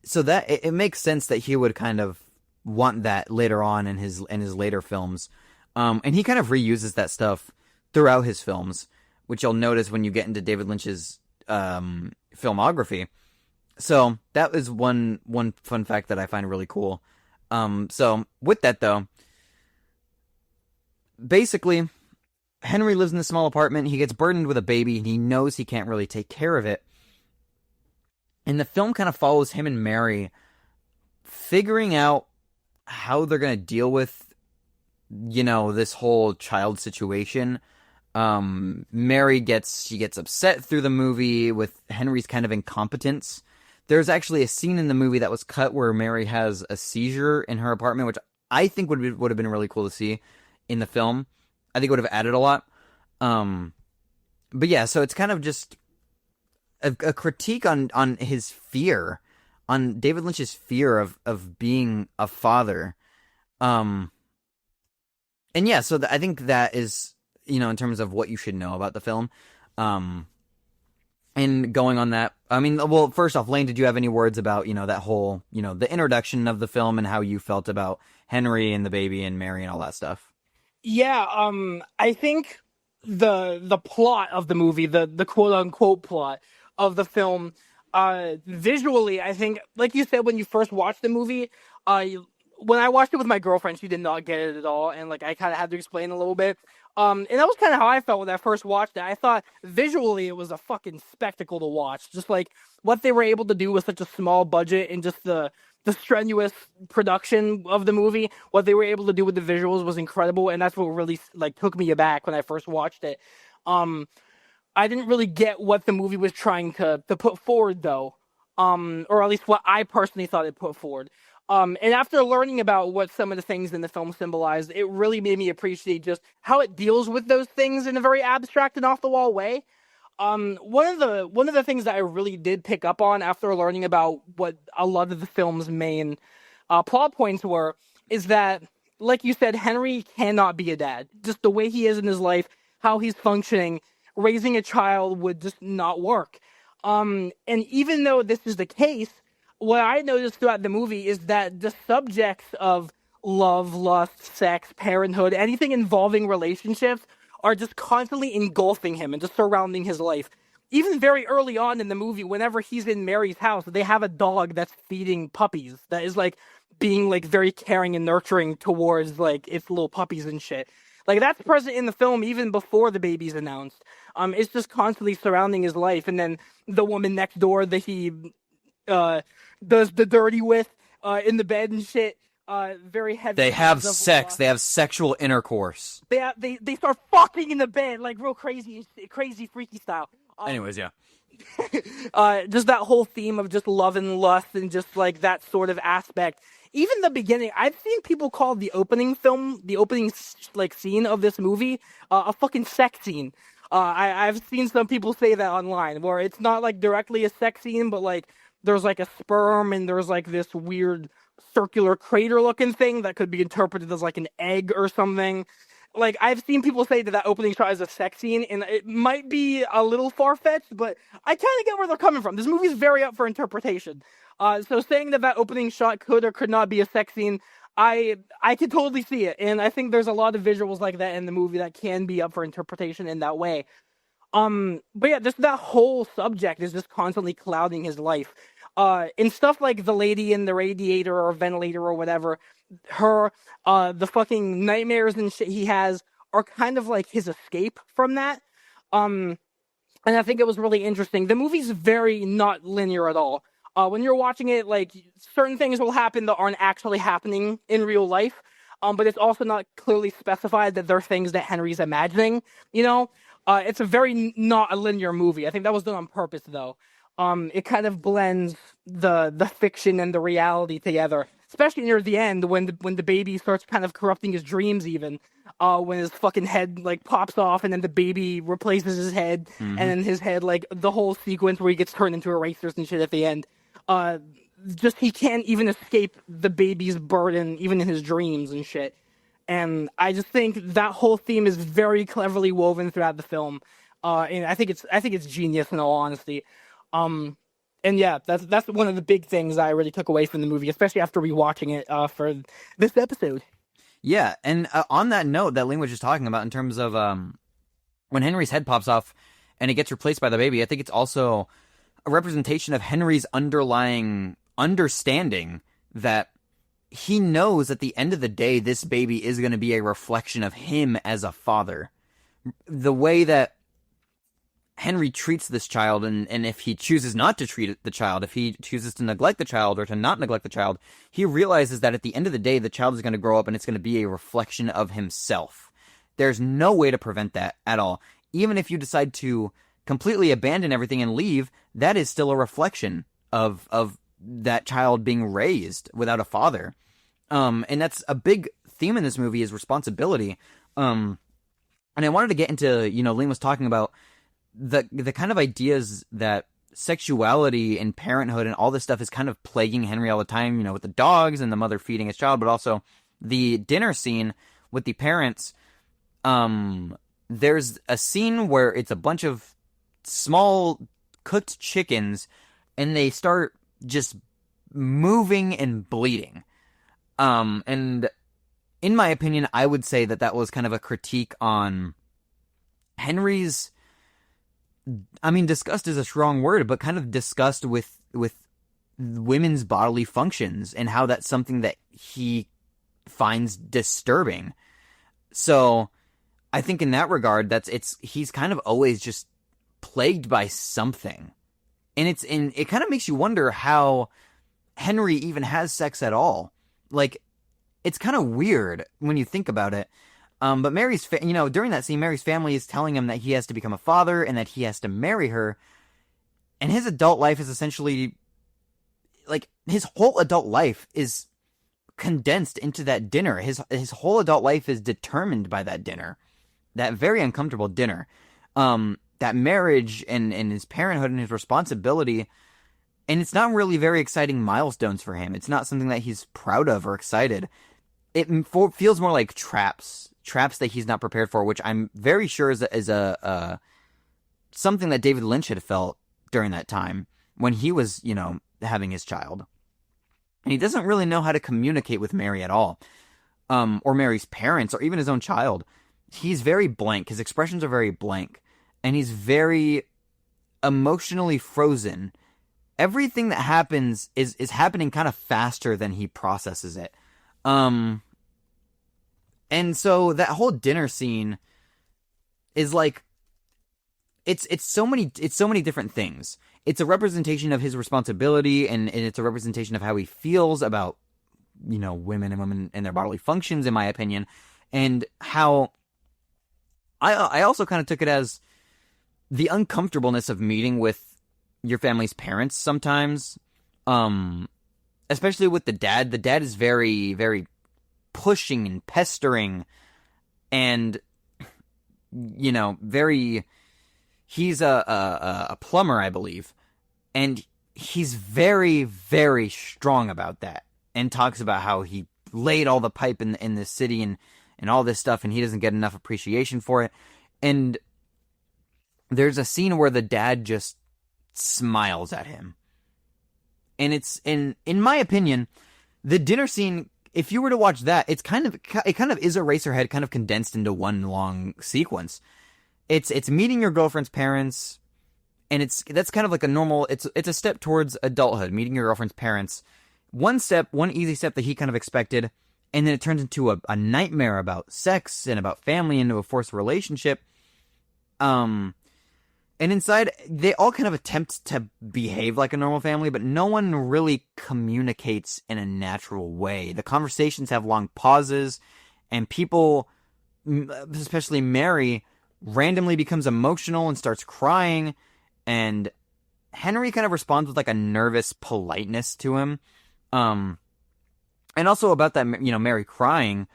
so that it makes sense that he would kind of want that later on in his later films. And he kind of reuses that stuff throughout his films, which you'll notice when you get into David Lynch's filmography. So that is one fun fact that I find really cool. So with that though, basically, Henry lives in this small apartment. He gets burdened with a baby, and he knows he can't really take care of it. And the film kind of follows him and Mary figuring out how they're going to deal with, this whole child situation. Mary gets upset through the movie with Henry's kind of incompetence. There's actually a scene in the movie that was cut where Mary has a seizure in her apartment, which I think would have been really cool to see in the film. I think it would have added a lot. But yeah, so it's kind of just a critique on his fear, on David Lynch's fear of being a father. And yeah, so I think that is, in terms of what you should know about the film. And going on that, I mean, well, first off, Lane, did you have any words about, that whole, the introduction of the film and how you felt about Henry and the baby and Mary and all that stuff? Yeah, I think the plot of the movie, the quote unquote plot of the film, visually, I think, like you said, when you first watched the movie, when I watched it with my girlfriend, she did not get it at all, and like I kind of had to explain a little bit. And that was kind of how I felt when I first watched it. I thought visually it was a fucking spectacle to watch, just like what they were able to do with such a small budget and just the strenuous production of the movie. What they were able to do with the visuals was incredible, and that's what really like took me aback when I first watched it. I didn't really get what the movie was trying to put forward, though, or at least what I personally thought it put forward. And after learning about what some of the things in the film symbolized, it really made me appreciate just how it deals with those things in a very abstract and off-the-wall way. One of the things that I really did pick up on after learning about what a lot of the film's main plot points were is that, like you said, Henry cannot be a dad. Just the way he is in his life, how he's functioning, raising a child would just not work. And even though this is the case, what I noticed throughout the movie is that the subjects of love, lust, sex, parenthood, anything involving relationships are just constantly engulfing him and just surrounding his life. Even very early on in the movie, whenever he's in Mary's house, they have a dog that's feeding puppies that is like being like very caring and nurturing towards like its little puppies and shit. Like that's present in the film even before the baby's announced. It's just constantly surrounding his life, and then the woman next door that he does the dirty with in the bed and shit. Very heavy. They have sex. They have sexual intercourse. They start fucking in the bed like real crazy, freaky style. Anyways, yeah. Just that whole theme of just love and lust and just like that sort of aspect. Even the beginning, I've seen people call the opening like scene of this movie a fucking sex scene. I've seen some people say that online, where it's not like directly a sex scene, but like there's like a sperm and there's like this weird circular crater looking thing that could be interpreted as like an egg or something. Like I've seen people say that opening shot is a sex scene, and it might be a little far-fetched, but I kind of get where they're coming from. This movie is very up for interpretation. So saying that opening shot could or could not be a sex scene, I could totally see it, and I think there's a lot of visuals like that in the movie that can be up for interpretation in that way. But yeah, just that whole subject is just constantly clouding his life. And stuff like the lady in the radiator or ventilator or whatever, the fucking nightmares and shit he has are kind of like his escape from that. And I think it was really interesting. The movie's very not linear at all. When you're watching it, like, certain things will happen that aren't actually happening in real life. But it's also not clearly specified that they're things that Henry's imagining, you know? It's a very not a linear movie. I think that was done on purpose, though. It kind of blends the fiction and the reality together, especially near the end when the baby starts kind of corrupting his dreams. Even when his fucking head like pops off and then the baby replaces his head, and then his head, like the whole sequence where he gets turned into erasers and shit at the end. Just he can't even escape the baby's burden even in his dreams and shit. And I just think that whole theme is very cleverly woven throughout the film. And I think it's genius in all honesty. And yeah, that's one of the big things I really took away from the movie, especially after rewatching it for this episode. Yeah, and on that note that Ling was just talking about in terms of when Henry's head pops off and it gets replaced by the baby, I think it's also a representation of Henry's underlying understanding that he knows at the end of the day this baby is going to be a reflection of him as a father. The way that Henry treats this child, and if he chooses not to treat the child, if he chooses to neglect the child or to not neglect the child, he realizes that at the end of the day, the child is going to grow up and it's going to be a reflection of himself. There's no way to prevent that at all. Even if you decide to completely abandon everything and leave, that is still a reflection of that child being raised without a father. And that's a big theme in this movie is responsibility. And I wanted to get into, Ling was talking about the kind of ideas that sexuality and parenthood and all this stuff is kind of plaguing Henry all the time, with the dogs and the mother feeding his child, but also the dinner scene with the parents. There's a scene where it's a bunch of small cooked chickens and they start just moving and bleeding. And in my opinion, I would say that was kind of a critique on Henry's, disgust is a strong word, but kind of disgust with women's bodily functions and how that's something that he finds disturbing. So I think in that regard, he's kind of always just plagued by something. And it kind of makes you wonder how Henry even has sex at all. Like, it's kind of weird when you think about it. But Mary's, during that scene, Mary's family is telling him that he has to become a father and that he has to marry her. And his adult life is essentially, like, his whole adult life is condensed into that dinner. His whole adult life is determined by that dinner. That very uncomfortable dinner. That marriage and his parenthood and his responsibility. And it's not really very exciting milestones for him. It's not something that he's proud of or excited. It feels more like traps that he's not prepared for, which I'm very sure is a something that David Lynch had felt during that time when he was, having his child. And he doesn't really know how to communicate with Mary at all, or Mary's parents, or even his own child. He's very blank. His expressions are very blank, and he's very emotionally frozen. Everything that happens is happening kind of faster than he processes it. And so that whole dinner scene is like, it's so many different things. It's a representation of his responsibility, and it's a representation of how he feels about, women and their bodily functions, in my opinion, and how I also kind of took it as the uncomfortableness of meeting with your family's parents sometimes, especially with the dad. The dad is very, very pushing and pestering and, he's a plumber, I believe. And he's very, very strong about that and talks about how he laid all the pipe in the city and all this stuff, and he doesn't get enough appreciation for it. And there's a scene where the dad just smiles at him. And it's, in my opinion, the dinner scene, if you were to watch that, it kind of is Eraserhead kind of condensed into one long sequence. It's meeting your girlfriend's parents, and that's kind of like a normal, it's a step towards adulthood, meeting your girlfriend's parents. One easy step that he kind of expected, and then it turns into a nightmare about sex and about family and into a forced relationship. And inside, they all kind of attempt to behave like a normal family, but no one really communicates in a natural way. The conversations have long pauses, and people, especially Mary, randomly becomes emotional and starts crying, and Henry kind of responds with like a nervous politeness to him. And also about that, Mary crying,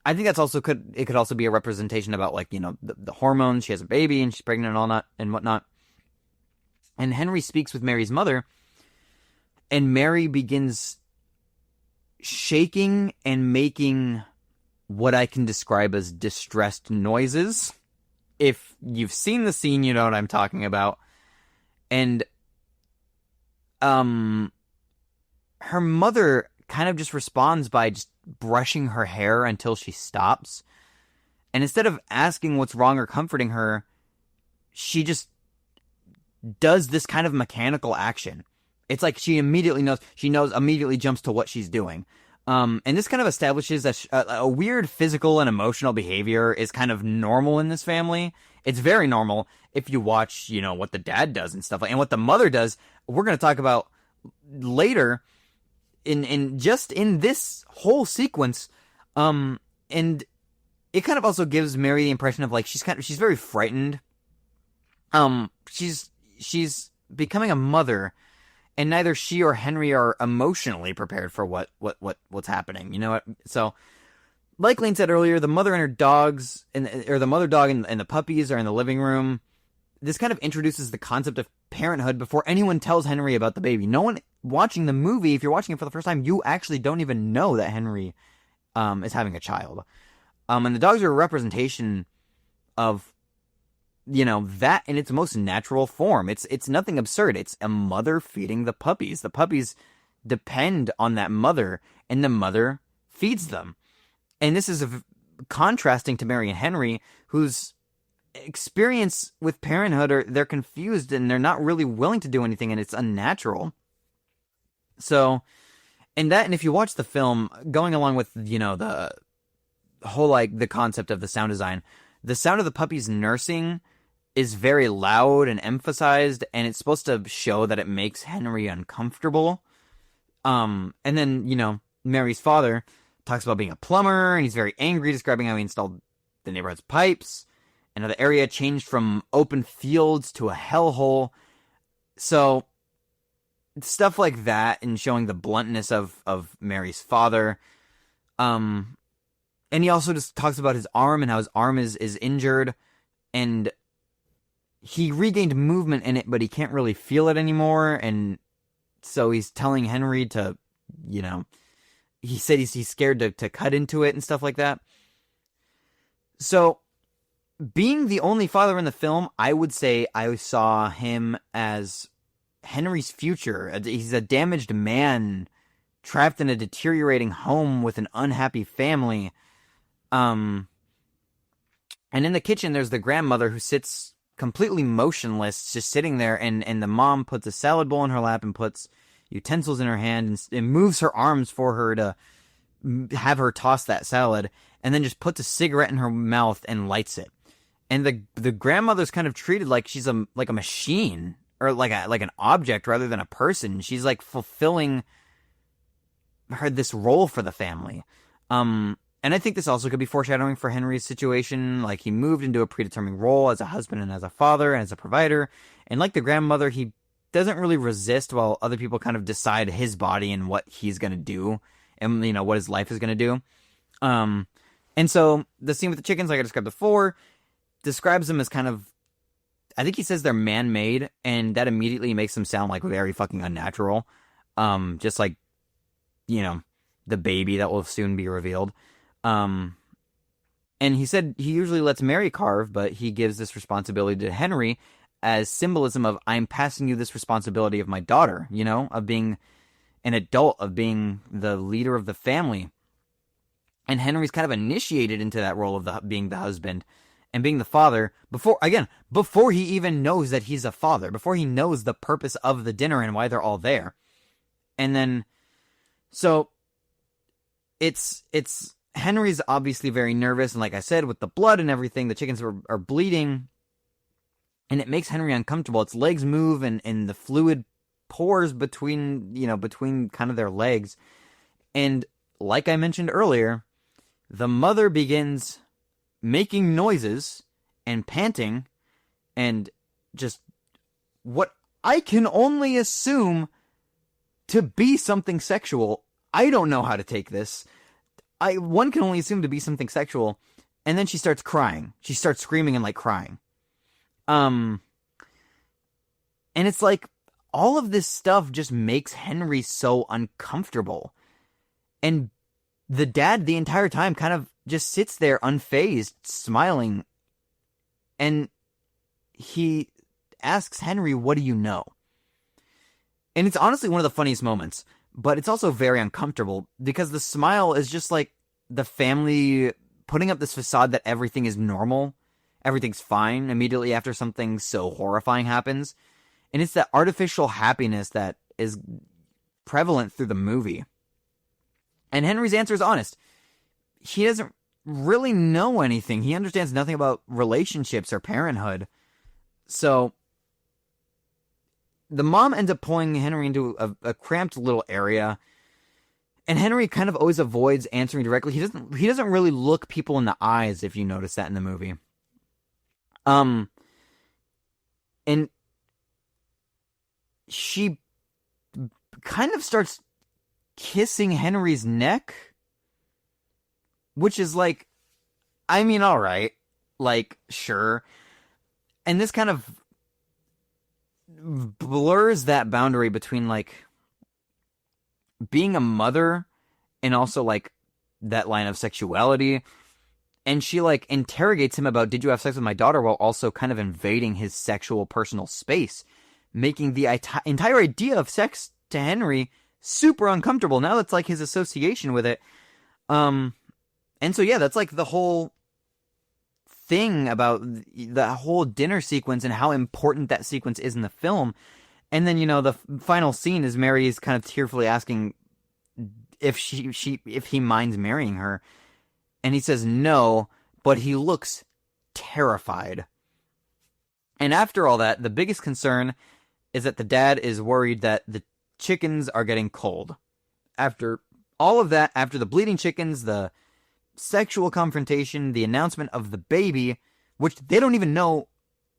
I think it could also be a representation about, like, the hormones. She has a baby and she's pregnant and all that and whatnot. And Henry speaks with Mary's mother, and Mary begins shaking and making what I can describe as distressed noises. If you've seen the scene, you know what I'm talking about. And her mother kind of just responds by just brushing her hair until she stops. And instead of asking what's wrong or comforting her, she just does this kind of mechanical action. It's like she immediately immediately jumps to what she's doing. And this kind of establishes that a weird physical and emotional behavior is kind of normal in this family. It's very normal if you watch, what the dad does and stuff like, and what the mother does. We're going to talk about later in this whole sequence. And it kind of also gives Mary the impression of like she's very frightened. She's becoming a mother, and neither she or Henry are emotionally prepared for what's happening. You know what? So, like Lane said earlier, the mother and her dogs, or the mother dog and the puppies are in the living room. This kind of introduces the concept of parenthood before anyone tells Henry about the baby. No one watching the movie, if you're watching it for the first time, you actually don't even know that Henry is having a child. And the dogs are a representation of, that in its most natural form. It's nothing absurd. It's a mother feeding the puppies. The puppies depend on that mother, and the mother feeds them. And this is contrasting to Mary and Henry, whose experience with parenthood they're confused and they're not really willing to do anything, and it's unnatural. So, and if you watch the film, going along with, the whole, like, the concept of the sound design, the sound of the puppies nursing is very loud and emphasized, and it's supposed to show that it makes Henry uncomfortable. And then, Mary's father talks about being a plumber, and he's very angry, describing how he installed the neighborhood's pipes, and how the area changed from open fields to a hellhole. So, stuff like that, and showing the bluntness of Mary's father. And he also just talks about his arm, and how his arm is injured, and he regained movement in it, but he can't really feel it anymore, and so he's telling Henry to, he said he's scared to cut into it and stuff like that. So, being the only father in the film, I would say I saw him as Henry's future. He's a damaged man trapped in a deteriorating home with an unhappy family. And in the kitchen, there's the grandmother who sits completely motionless, just sitting there, and the mom puts a salad bowl in her lap and puts utensils in her hand and moves her arms for her to have her toss that salad, and then just puts a cigarette in her mouth and lights it. And the grandmother's kind of treated like she's a machine, or like an object rather than a person. She's like fulfilling this role for the family. And I think this also could be foreshadowing for Henry's situation. Like, he moved into a predetermined role as a husband and as a father and as a provider. And like the grandmother, he doesn't really resist while other people kind of decide his body and what he's going to do and, what his life is going to do. And so the scene with the chickens, like I described before, describes them as kind of, I think he says they're man-made, and that immediately makes them sound like very fucking unnatural. Just like, the baby that will soon be revealed. And he said he usually lets Mary carve, but he gives this responsibility to Henry as symbolism of, I'm passing you this responsibility of my daughter, of being an adult, of being the leader of the family. And Henry's kind of initiated into that role of being the husband and being the father before he even knows that he's a father, before he knows the purpose of the dinner and why they're all there. And then, so it's Henry's obviously very nervous, and like I said, with the blood and everything, the chickens are bleeding, and it makes Henry uncomfortable. Its legs move, and the fluid pours between kind of their legs. And like I mentioned earlier, the mother begins making noises and panting, and just what I can only assume to be something sexual. I don't know how to take this. One can only assume to be something sexual, and then she starts crying. She starts screaming and, like, crying. And it's like, all of this stuff just makes Henry so uncomfortable. And the dad, the entire time, kind of just sits there unfazed, smiling. And he asks Henry, what do you know? And it's honestly one of the funniest moments, but it's also very uncomfortable because the smile is just like the family putting up this facade that everything is normal, everything's fine immediately after something so horrifying happens. And it's that artificial happiness that is prevalent through the movie. And Henry's answer is honest. He doesn't really know anything. He understands nothing about relationships or parenthood. So the mom ends up pulling Henry into a cramped little area, and Henry kind of always avoids answering directly. He doesn't really look people in the eyes, if you notice that in the movie. And she kind of starts kissing Henry's neck, which is like, I mean, all right, like, sure. And this kind of blurs that boundary between like being a mother and also like that line of sexuality. And she like interrogates him about, did you have sex with my daughter, while also kind of invading his sexual personal space, making the entire idea of sex to Henry super uncomfortable. Now that's like his association with it. And so yeah, that's like the whole thing about the whole dinner sequence and how important that sequence is in the film. And then, you know, the final scene is Mary is kind of tearfully asking if if he minds marrying her. And he says no, but he looks terrified. And after all that, the biggest concern is that the dad is worried that the chickens are getting cold. After all of that, after the bleeding chickens, the sexual confrontation, the announcement of the baby, which they don't even know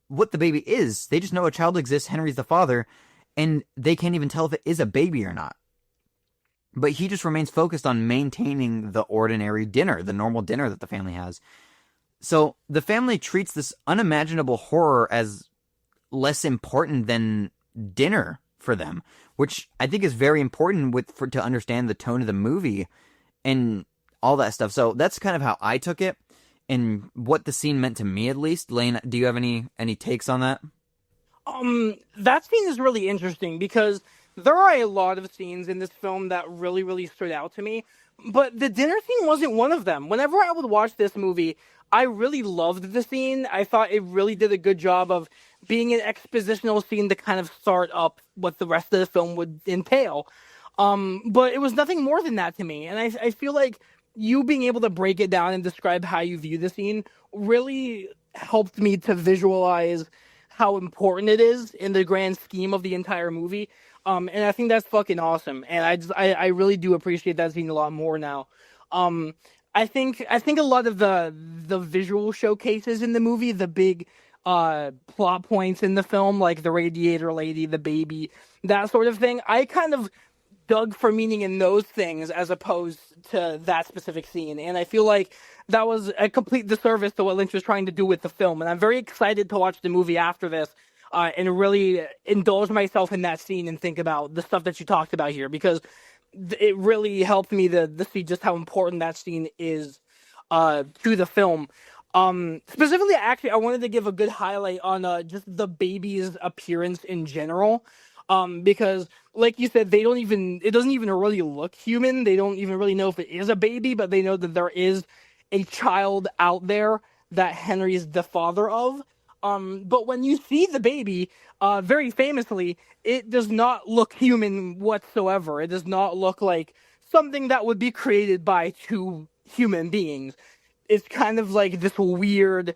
what the baby is. They just know a child exists, Henry's the father, and they can't even tell if it is a baby or not. But he just remains focused on maintaining the ordinary dinner, the normal dinner that the family has. So the family treats this unimaginable horror as less important than dinner for them, which I think is very important to understand the tone of the movie and all that stuff. So that's kind of how I took it and what the scene meant to me, at least. Lane, do you have any takes on that? That scene is really interesting because there are a lot of scenes in this film that really, really stood out to me, but the dinner scene wasn't one of them. Whenever I would watch this movie, I really loved the scene. I thought it really did a good job of being an expositional scene to kind of start up what the rest of the film would entail. But it was nothing more than that to me. And I feel like you being able to break it down and describe how you view the scene really helped me to visualize how important it is in the grand scheme of the entire movie. And I think that's fucking awesome. And I really do appreciate that scene a lot more now. I think a lot of the visual showcases in the movie, the big plot points in the film, like the radiator lady, the baby, that sort of thing, I kind of dug for meaning in those things as opposed to that specific scene. And I feel like that was a complete disservice to what Lynch was trying to do with the film. And I'm very excited to watch the movie after this and really indulge myself in that scene and think about the stuff that you talked about here, because it really helped me to see just how important that scene is to the film. Specifically, actually, I wanted to give a good highlight on just the baby's appearance in general. Because like you said, it doesn't even really look human. They don't even really know if it is a baby, but they know that there is a child out there that Henry's the father of. But when you see the baby, very famously, it does not look human whatsoever. It does not look like something that would be created by two human beings. It's kind of like this weird,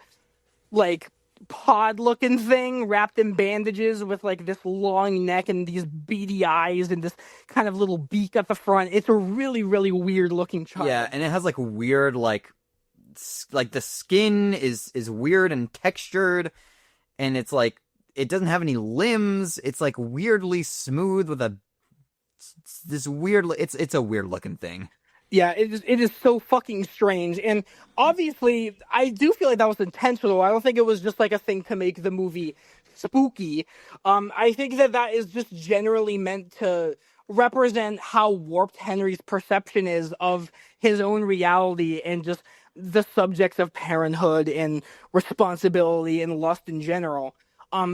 like, pod-looking thing wrapped in bandages with like this long neck and these beady eyes and this kind of little beak at the front. It's a really, really weird looking child. Yeah, and it has like weird like the skin is weird and textured, and it's like it doesn't have any limbs. It's like weirdly smooth with this weird. It's a weird looking thing. Yeah, it is so fucking strange. And obviously, I do feel like that was intentional. I don't think it was just like a thing to make the movie spooky. I think that is just generally meant to represent how warped Henry's perception is of his own reality and just the subjects of parenthood and responsibility and lust in general.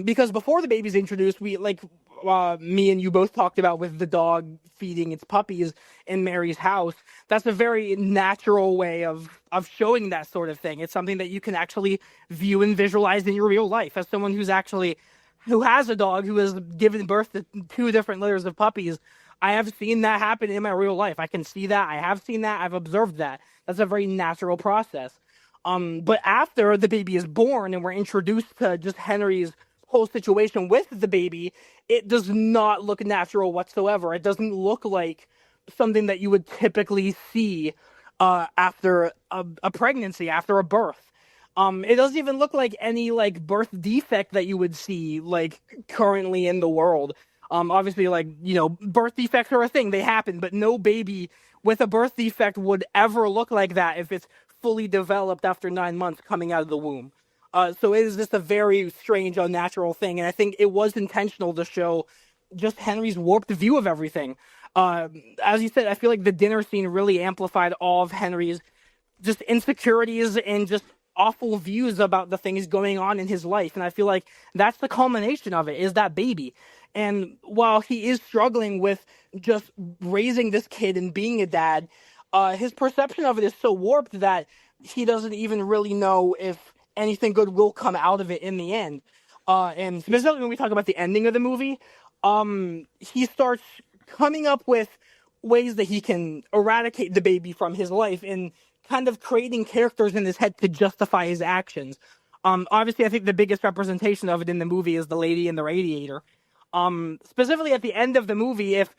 Because before the baby's introduced, we like me and you both talked about with the dog feeding its puppies in Mary's house. That's a very natural way of showing that sort of thing. It's something that you can actually view and visualize in your real life. As someone who has a dog who has given birth to two different litters of puppies, I have seen that happen in my real life. I can see that. I have seen that. I've observed that. That's a very natural process. But after the baby is born and we're introduced to just Henry's whole situation with the baby, it does not look natural whatsoever. It doesn't look like something that you would typically see after a pregnancy, after a birth. It doesn't even look like any like birth defect that you would see like currently in the world. Obviously, like, birth defects are a thing; they happen, but no baby with a birth defect would ever look like that if it's fully developed after 9 months coming out of the womb. So it is just a very strange, unnatural thing, and I think it was intentional to show just Henry's warped view of everything. As you said, I feel like the dinner scene really amplified all of Henry's just insecurities and just awful views about the things going on in his life. And I feel like that's the culmination of it, is that baby. And while he is struggling with just raising this kid and being a dad, his perception of it is so warped that he doesn't even really know if anything good will come out of it in the end. And specifically when we talk about the ending of the movie, he starts coming up with ways that he can eradicate the baby from his life and kind of creating characters in his head to justify his actions. Obviously, I think the biggest representation of it in the movie is the lady in the radiator. Specifically at the end of the movie, if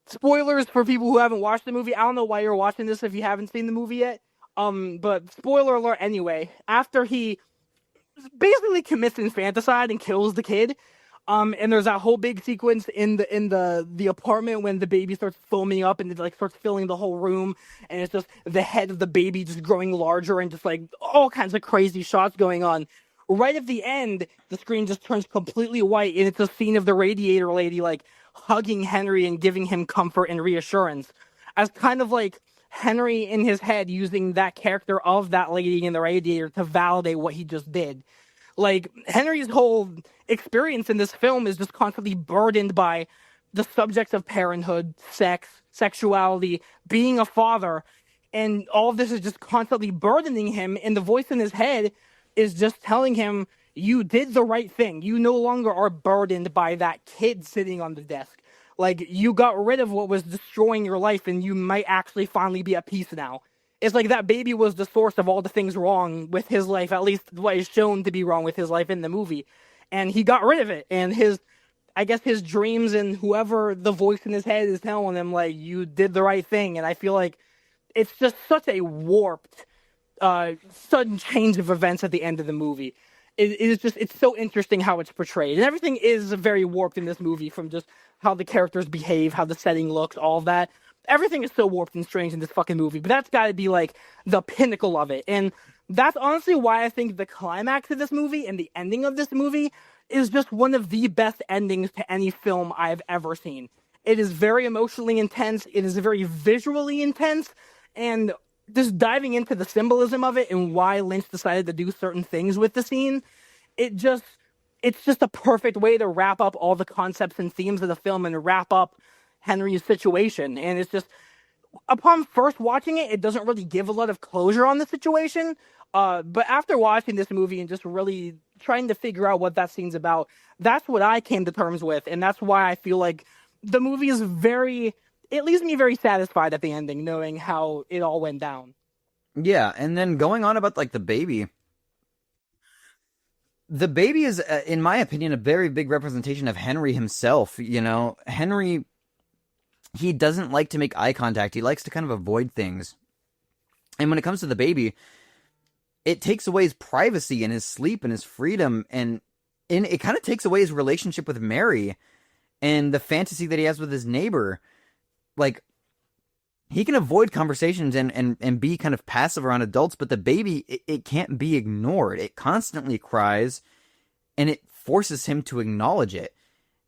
spoilers for people who haven't watched the movie, I don't know why you're watching this if you haven't seen the movie yet. But spoiler alert anyway, after he basically commits infanticide and kills the kid, and there's that whole big sequence in the apartment when the baby starts foaming up and it like starts filling the whole room, and it's just the head of the baby just growing larger and just like all kinds of crazy shots going on. Right at the end, the screen just turns completely white, and it's a scene of the radiator lady like hugging Henry and giving him comfort and reassurance, as kind of like Henry in his head using that character of that lady in the radiator to validate what he just did. Like, Henry's whole experience in this film is just constantly burdened by the subjects of parenthood, sex, sexuality, being a father, and all of this is just constantly burdening him, and the voice in his head is just telling him, you did the right thing. You no longer are burdened by that kid sitting on the desk. Like, you got rid of what was destroying your life, and you might actually finally be at peace now. It's like that baby was the source of all the things wrong with his life, at least what is shown to be wrong with his life in the movie. And he got rid of it. And I guess his dreams and whoever the voice in his head is telling him, like, you did the right thing. And I feel like it's just such a warped, sudden change of events at the end of the movie. It's so interesting how it's portrayed. And everything is very warped in this movie, from just how the characters behave, how the setting looks, all of that. Everything is so warped and strange in this fucking movie, but that's gotta be, like, the pinnacle of it. And that's honestly why I think the climax of this movie and the ending of this movie is just one of the best endings to any film I've ever seen. It is very emotionally intense, it is very visually intense, and just diving into the symbolism of it and why Lynch decided to do certain things with the scene, it's just a perfect way to wrap up all the concepts and themes of the film and wrap up Henry's situation. And it's just, upon first watching it, it doesn't really give a lot of closure on the situation. But after watching this movie and just really trying to figure out what that scene's about, that's what I came to terms with. And that's why I feel like the movie is it leaves me very satisfied at the ending, knowing how it all went down. Yeah, and then going on about, like, the baby. The baby is, in my opinion, a very big representation of Henry himself. Henry, he doesn't like to make eye contact. He likes to kind of avoid things. And when it comes to the baby, it takes away his privacy and his sleep and his freedom. And it kind of takes away his relationship with Mary and the fantasy that he has with his neighbor. Like, he can avoid conversations and be kind of passive around adults, but the baby, it can't be ignored. It constantly cries, and it forces him to acknowledge it.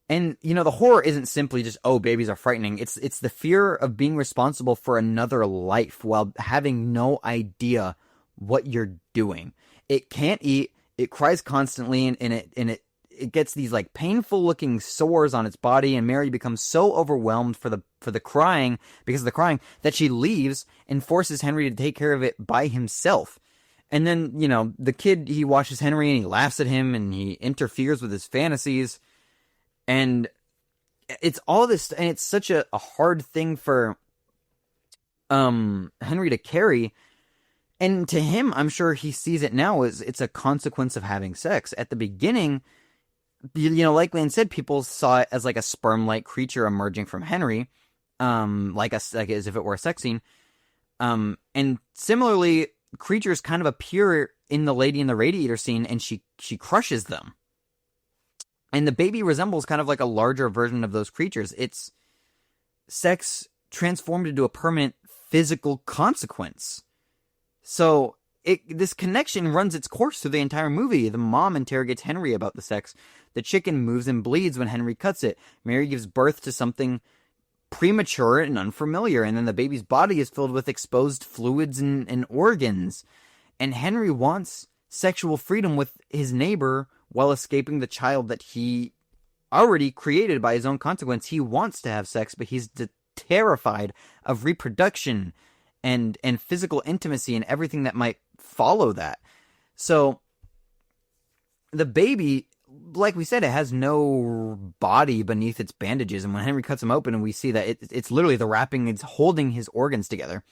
And, the horror isn't simply just, oh, babies are frightening. It's the fear of being responsible for another life while having no idea what you're doing. It can't eat. It cries constantly, and it gets these like painful looking sores on its body, and Mary becomes so overwhelmed for the crying, because of the crying, that she leaves and forces Henry to take care of it by himself. And then, you know, the kid, he watches Henry and he laughs at him and he interferes with his fantasies. And it's all this, and it's such a hard thing for Henry to carry. And to him, I'm sure he sees it now as it's a consequence of having sex. At the beginning, you know, like Lane said, people saw it as like a sperm-like creature emerging from Henry, like as if it were a sex scene. And similarly, creatures kind of appear in the Lady in the Radiator scene, and she crushes them. And the baby resembles kind of like a larger version of those creatures. It's sex transformed into a permanent physical consequence. So this connection runs its course through the entire movie. The mom interrogates Henry about the sex. The chicken moves and bleeds when Henry cuts it. Mary gives birth to something premature and unfamiliar, and then the baby's body is filled with exposed fluids and organs. And Henry wants sexual freedom with his neighbor while escaping the child that he already created by his own consequence. He wants to have sex, but he's terrified of reproduction and physical intimacy and everything that might follow that. So the baby, like we said, it has no body beneath its bandages, and when Henry cuts him open and we see that it's literally the wrapping, it's holding his organs together.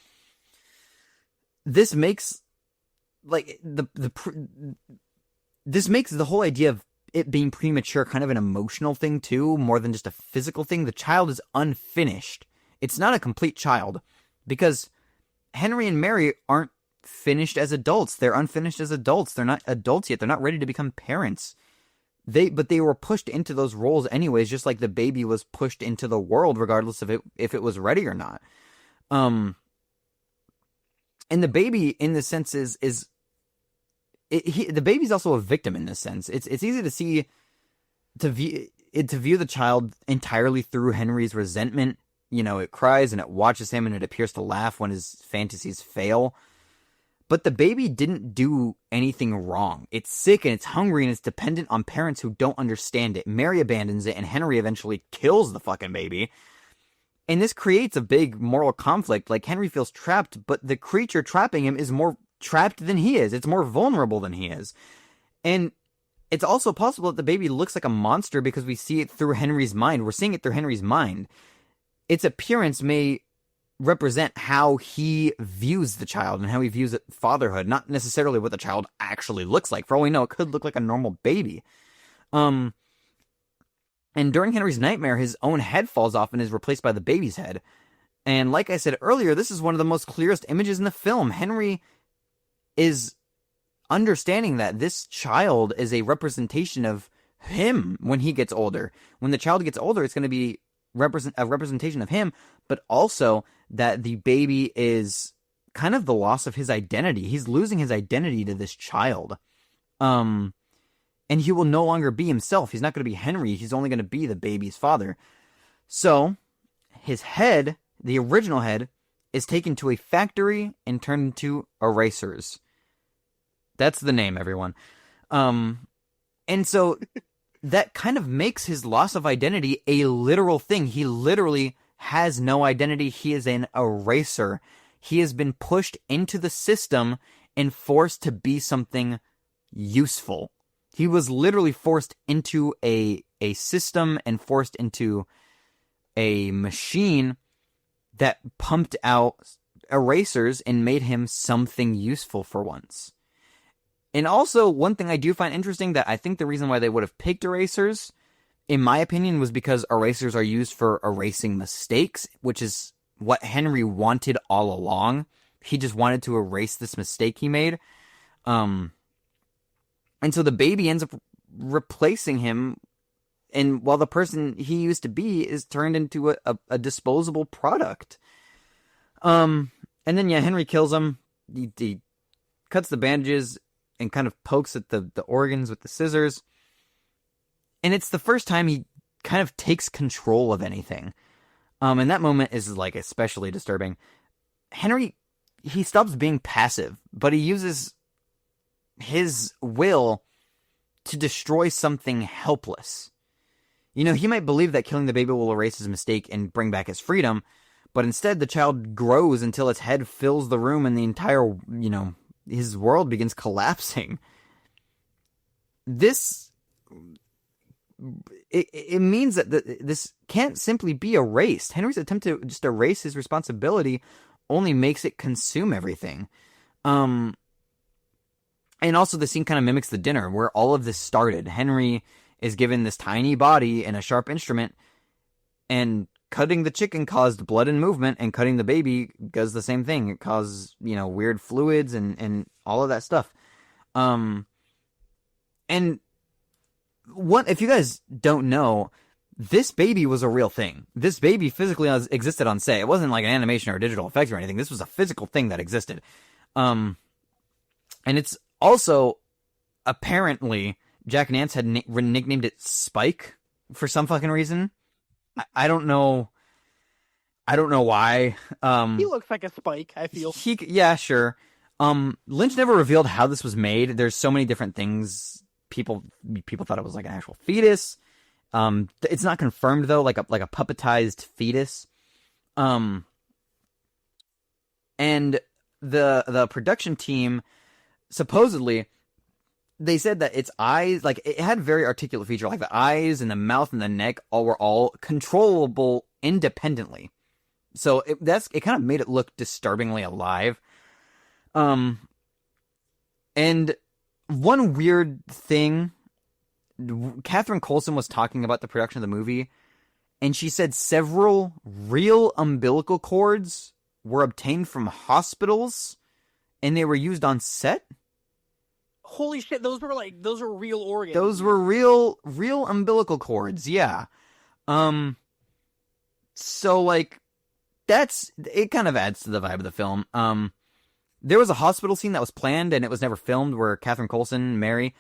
This makes like this makes the whole idea of it being premature kind of an emotional thing too, more than just a physical thing. The child is unfinished. It's not a complete child, because Henry and Mary aren't finished as adults. They're unfinished as adults. They're not adults yet. They're not ready to become parents. But they were pushed into those roles anyways, just like the baby was pushed into the world, regardless of if it was ready or not. And the baby, in this sense, the baby's also a victim in this sense. It's easy to see, to view the child entirely through Henry's resentment. You know, it cries and it watches him and it appears to laugh when his fantasies fail. But the baby didn't do anything wrong. It's sick and it's hungry and it's dependent on parents who don't understand it. Mary abandons it and Henry eventually kills the fucking baby. And this creates a big moral conflict. Like, Henry feels trapped, but the creature trapping him is more trapped than he is. It's more vulnerable than he is. And it's also possible that the baby looks like a monster because we see it through Henry's mind. We're seeing it through Henry's mind. Its appearance may represent how he views the child and how he views fatherhood, not necessarily what the child actually looks like. For all we know, it could look like a normal baby. And during Henry's nightmare, his own head falls off and is replaced by the baby's head. And like I said earlier, this is one of the most clearest images in the film. Henry is understanding that this child is a representation of him when he gets older. When the child gets older, it's going to be a representation of him, but also that the baby is kind of the loss of his identity. He's losing his identity to this child. And he will no longer be himself. He's not going to be Henry. He's only going to be the baby's father. So his head, the original head, is taken to a factory and turned into erasers. That's the name, everyone. And so that kind of makes his loss of identity a literal thing. He literally has no identity. He is an eraser. He has been pushed into the system and forced to be something useful. He was literally forced into a system and forced into a machine that pumped out erasers and made him something useful for once. And also, one thing I do find interesting, that I think the reason why they would have picked erasers, in my opinion, was because erasers are used for erasing mistakes, which is what Henry wanted all along. He just wanted to erase this mistake he made. And so the baby ends up replacing him, and while the person he used to be is turned into a disposable product. And then, yeah, Henry kills him. He cuts the bandages and kind of pokes at the organs with the scissors. And it's the first time he kind of takes control of anything. And that moment is, like, especially disturbing. Henry, he stops being passive, but he uses his will to destroy something helpless. You know, he might believe that killing the baby will erase his mistake and bring back his freedom, but instead the child grows until its head fills the room and the entire, you know, his world begins collapsing. This, it means that this can't simply be erased. Henry's attempt to just erase his responsibility only makes it consume everything. And also the scene kind of mimics the dinner where all of this started. Henry is given this tiny body and a sharp instrument, and cutting the chicken caused blood and movement, and cutting the baby does the same thing. It causes, you know, weird fluids and all of that stuff. And what, if you guys don't know, this baby was a real thing. This baby physically existed on set. It wasn't like an animation or a digital effect or anything. This was a physical thing that existed. And it's also, apparently, Jack Nance had nicknamed it Spike for some fucking reason. I don't know. I don't know why. He looks like a Spike, I feel. Yeah, sure. Lynch never revealed how this was made. There's so many different things. People thought it was like an actual fetus. It's not confirmed though, like a puppetized fetus. And the production team, supposedly, they said that its eyes, like, it had very articulate feature, like the eyes and the mouth and the neck were all controllable independently. So it kind of made it look disturbingly alive. And one weird thing, Catherine Coulson was talking about the production of the movie, and she said several real umbilical cords were obtained from hospitals, and they were used on set. Holy shit, those are real organs. Those were real umbilical cords, yeah. So, like, it kind of adds to the vibe of the film. There was a hospital scene that was planned and it was never filmed where Catherine Coulson, Catherine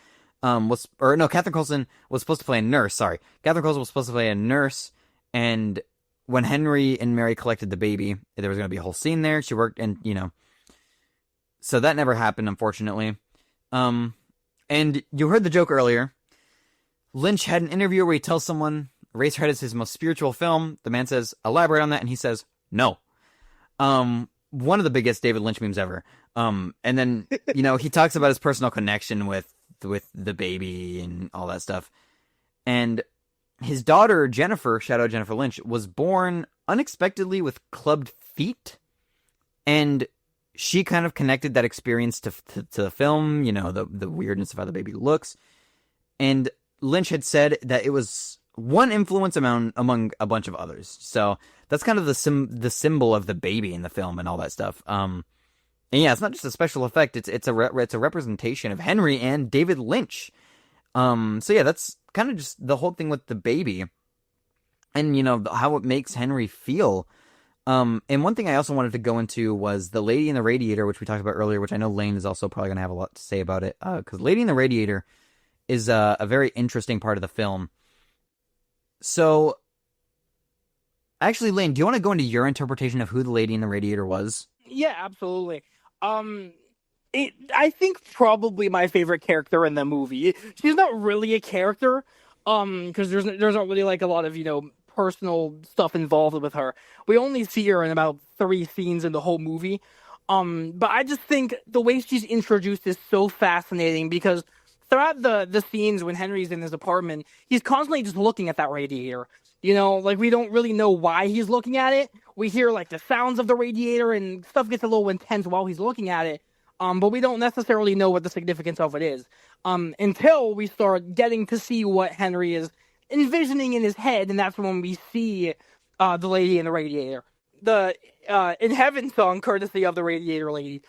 Coulson was supposed to play a nurse, sorry. Catherine Coulson was supposed to play a nurse, and when Henry and Mary collected the baby, there was going to be a whole scene there. She worked, and, you know, so that never happened, unfortunately. And you heard the joke earlier. Lynch had an interview where he tells someone Eraserhead is his most spiritual film. The man says, elaborate on that, and he says, no. One of the biggest David Lynch memes ever. And then, you know, he talks about his personal connection with the baby and all that stuff. And his daughter, Jennifer, shout out Jennifer Lynch, was born unexpectedly with clubbed feet. And she kind of connected that experience to the film, you know, the weirdness of how the baby looks. And Lynch had said that it was one influence among a bunch of others. So that's kind of the symbol of the baby in the film and all that stuff. And yeah, it's not just a special effect. It's a representation of Henry and David Lynch. So yeah, that's kind of just the whole thing with the baby, and you know how it makes Henry feel. And one thing I also wanted to go into was the Lady in the Radiator, which we talked about earlier, which I know Lane is also probably going to have a lot to say about it, because Lady in the Radiator is a very interesting part of the film. So, actually, Lane, do you want to go into your interpretation of who the Lady in the Radiator was? Yeah, absolutely. I think probably my favorite character in the movie. She's not really a character, because there's not really like a lot of, you know, personal stuff involved with her. We only see her in about 3 scenes in the whole movie. But I just think the way she's introduced is so fascinating, because throughout the scenes when Henry's in his apartment, he's constantly just looking at that radiator. You know, like, we don't really know why he's looking at it. We hear, like, the sounds of the radiator, and stuff gets a little intense while he's looking at it. But we don't necessarily know what the significance of it is. Until we start getting to see what Henry is envisioning in his head, and that's when we see the Lady in the Radiator. The In Heaven song, courtesy of the Radiator Lady,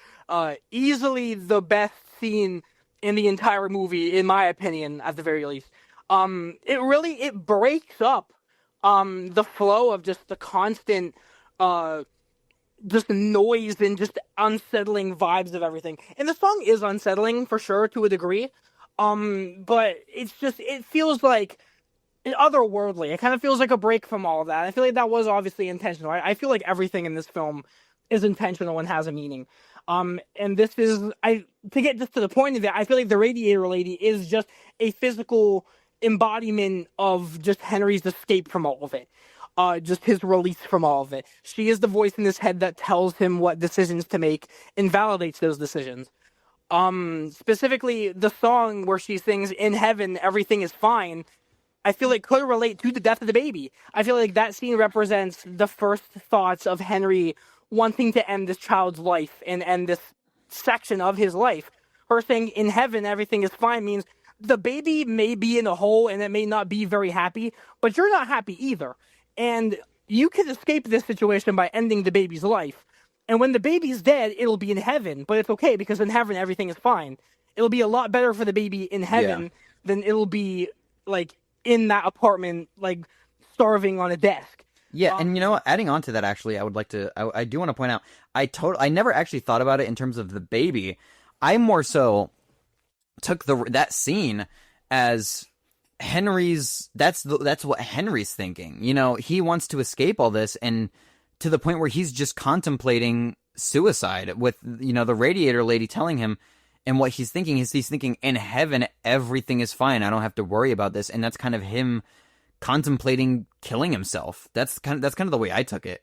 easily the best scene in the entire movie, in my opinion, at the very least. It breaks up the flow of just the constant just noise and just unsettling vibes of everything. And the song is unsettling for sure, to a degree, but it feels like otherworldly. It kind of feels like a break from all of that. I feel like that was obviously intentional. I feel like everything in this film is intentional and has a meaning. And this is to get just to the point of it, I feel like the radiator lady is just a physical embodiment of just Henry's escape from all of it. Just his release from all of it. She is the voice in his head that tells him what decisions to make and validates those decisions. Specifically, the song where she sings, "In heaven, everything is fine," I feel like could relate to the death of the baby. I feel like that scene represents the first thoughts of Henry wanting to end this child's life and end this section of his life. Her saying, "In heaven, everything is fine," means the baby may be in a hole and it may not be very happy, but you're not happy either. And you can escape this situation by ending the baby's life. And when the baby's dead, it'll be in heaven, but it's okay because in heaven, everything is fine. It'll be a lot better for the baby in heaven than it'll be, like, in that apartment, like, starving on a desk. Yeah, and you know what? Adding on to that, actually, I do want to point out, I never actually thought about it in terms of the baby. I more so took that scene as Henry's, that's what Henry's thinking. You know, he wants to escape all this, and to the point where he's just contemplating suicide with, you know, the radiator lady telling him, and what he's thinking is he's thinking, in heaven, everything is fine. I don't have to worry about this. And that's kind of him contemplating killing himself. That's kind of the way I took it.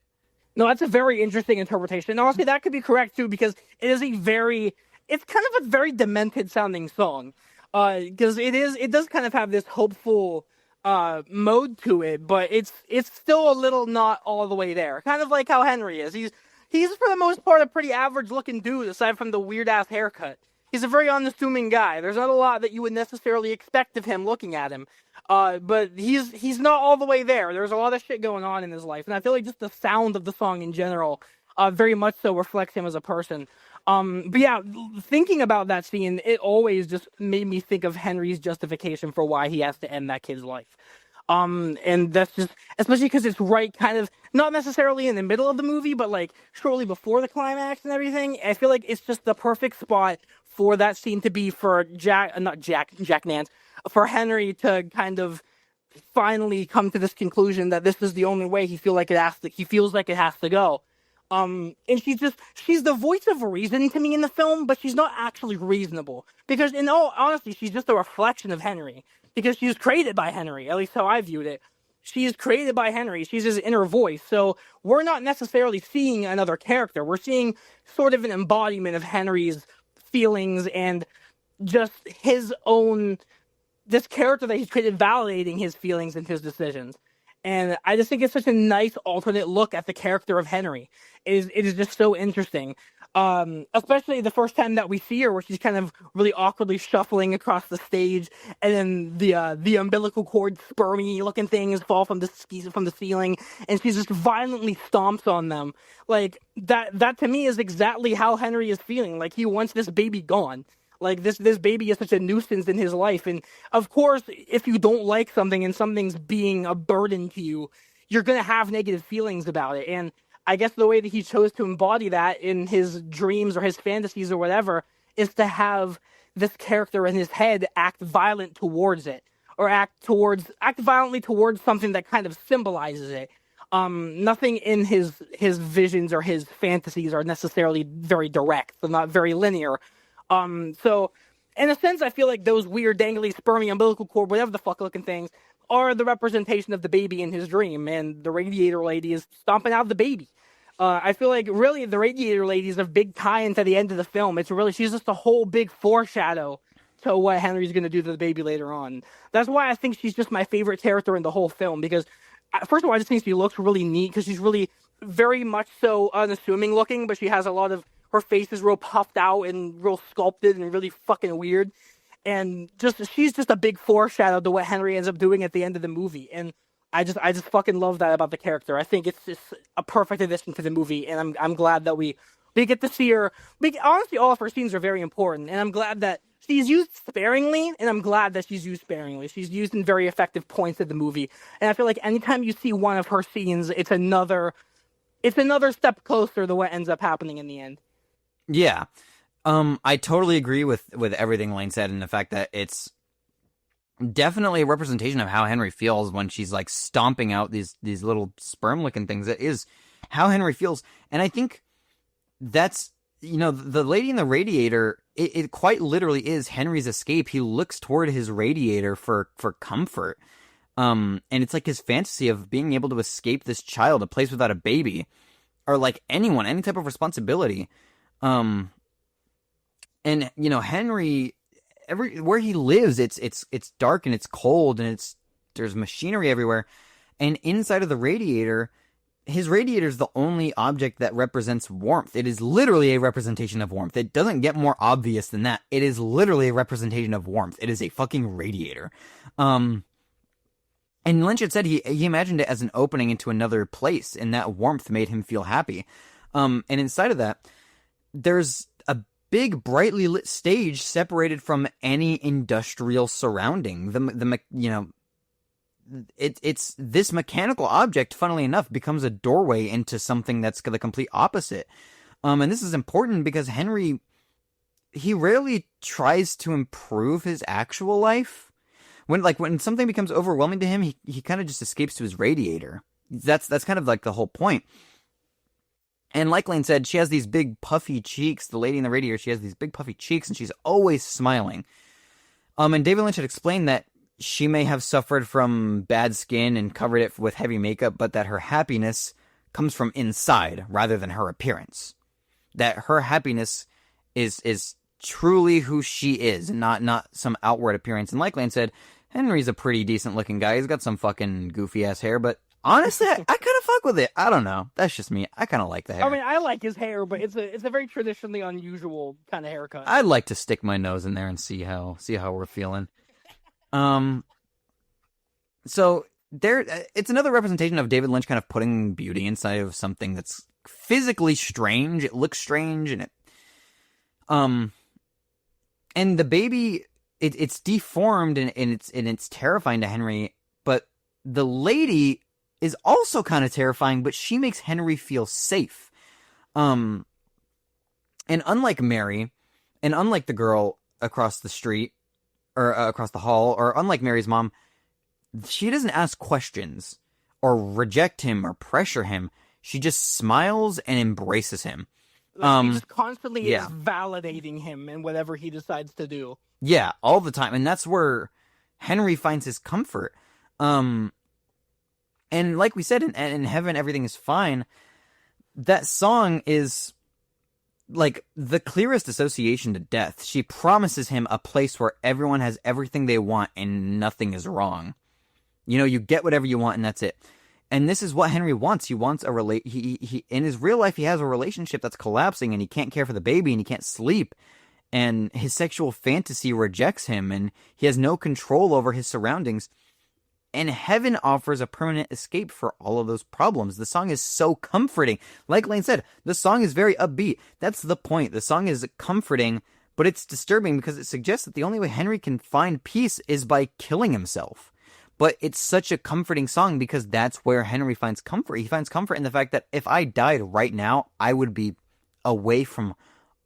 No, that's a very interesting interpretation. And honestly, that could be correct too, because it's kind of a very demented sounding song. Because it does kind of have this hopeful mode to it, but it's still a little not all the way there. Kind of like how Henry is. He's for the most part a pretty average looking dude, aside from the weird ass haircut. He's a very unassuming guy. There's not a lot that you would necessarily expect of him looking at him. But he's not all the way there. There's a lot of shit going on in his life. And I feel like just the sound of the song in general very much so reflects him as a person. But yeah, thinking about that scene, it always just made me think of Henry's justification for why he has to end that kid's life. And that's just, especially because it's right kind of, not necessarily in the middle of the movie, but like shortly before the climax and everything. I feel like it's just the perfect spot for that scene to be for Jack Nance, for Henry to kind of finally come to this conclusion that this is the only way he feels like it has to go. And she's the voice of reason to me in the film, but she's not actually reasonable. Because in all honesty, she's just a reflection of Henry. Because she was created by Henry, at least how I viewed it. She is created by Henry. She's his inner voice. So we're not necessarily seeing another character. We're seeing sort of an embodiment of Henry's feelings and just this character that he's created validating his feelings and his decisions. And I just think it's such a nice alternate look at the character of Henry. It is just so interesting. Especially the first time that we see her, where she's kind of really awkwardly shuffling across the stage, and then the umbilical cord spermy looking things fall from the ceiling, and she just violently stomps on them. Like that to me is exactly how Henry is feeling. Like he wants this baby gone. Like this baby is such a nuisance in his life. And of course, if you don't like something and something's being a burden to you, you're gonna have negative feelings about it. And I guess the way that he chose to embody that in his dreams or his fantasies or whatever is to have this character in his head act violent towards it, or act violently towards something that kind of symbolizes it. Nothing in his visions or his fantasies are necessarily very direct. They're not very linear. So in a sense, I feel like those weird dangly spermy umbilical cord, whatever the fuck looking things, are the representation of the baby in his dream, and the radiator lady is stomping out the baby. I feel like really the radiator lady is a big tie-in to the end of the film. She's just a whole big foreshadow to what Henry's going to do to the baby later on. That's why I think she's just my favorite character in the whole film, because first of all, I just think she looks really neat, because she's really very much so unassuming looking, but she has her face is real puffed out and real sculpted and really fucking weird. And she's just a big foreshadow to what Henry ends up doing at the end of the movie. And I just fucking love that about the character. I think it's just a perfect addition to the movie, and I'm glad that we get to see her. Honestly, all of her scenes are very important, and I'm glad that she's used sparingly, and I'm glad that she's used sparingly. She's used in very effective points of the movie, and I feel like anytime you see one of her scenes, it's another step closer to what ends up happening in the end. Yeah. I totally agree with everything Lane said, and the fact that it's definitely a representation of how Henry feels when she's like stomping out these little sperm looking things. It is how Henry feels. And I think that's, you know, the lady in the radiator it quite literally is Henry's escape. He looks toward his radiator for comfort. And it's like his fantasy of being able to escape this child, a place without a baby, or like anyone, any type of responsibility. And you know, Henry, where he lives, it's dark and it's cold and there's machinery everywhere. And inside of the radiator, his radiator is the only object that represents warmth. It is literally a representation of warmth. It doesn't get more obvious than that. It is literally a representation of warmth. It is a fucking radiator. And Lynch had said he imagined it as an opening into another place, and that warmth made him feel happy. And inside of that, there's a big, brightly lit stage separated from any industrial surrounding. It's this mechanical object, funnily enough, becomes a doorway into something that's the complete opposite. And this is important because Henry, he rarely tries to improve his actual life. When something becomes overwhelming to him, he kind of just escapes to his radiator. That's kind of like the whole point. And like Lane said, she has these big puffy cheeks. The lady in the radiator, she has these big puffy cheeks, and she's always smiling. And David Lynch had explained that she may have suffered from bad skin and covered it with heavy makeup, but that her happiness comes from inside rather than her appearance. That her happiness is truly who she is, and not some outward appearance. And like Lane said, Henry's a pretty decent looking guy. He's got some fucking goofy ass hair, but honestly, I kind of fuck with it. I don't know. That's just me. I kind of like the hair. I mean, I like his hair, but it's a very traditionally unusual kind of haircut. I'd like to stick my nose in there and see how we're feeling. So it's another representation of David Lynch kind of putting beauty inside of something that's physically strange. It looks strange, and and the baby, it's deformed and it's terrifying to Henry. But the lady is also kind of terrifying, but she makes Henry feel safe. And unlike Mary, and unlike the girl across the street, or across the hall, or unlike Mary's mom, she doesn't ask questions or reject him or pressure him. She just smiles and embraces him. She just constantly is validating him in whatever he decides to do. Yeah, all the time. And that's where Henry finds his comfort. And like we said, in Heaven, Everything is Fine. That song is like the clearest association to death. She promises him a place where everyone has everything they want and nothing is wrong. You know, you get whatever you want and that's it. And this is what Henry wants. He wants he in his real life, he has a relationship that's collapsing and he can't care for the baby and he can't sleep. And his sexual fantasy rejects him and he has no control over his surroundings. And Heaven offers a permanent escape for all of those problems. The song is so comforting. Like Lane said, the song is very upbeat. That's the point. The song is comforting, but it's disturbing because it suggests that the only way Henry can find peace is by killing himself. But it's such a comforting song because that's where Henry finds comfort. He finds comfort in the fact that if I died right now, I would be away from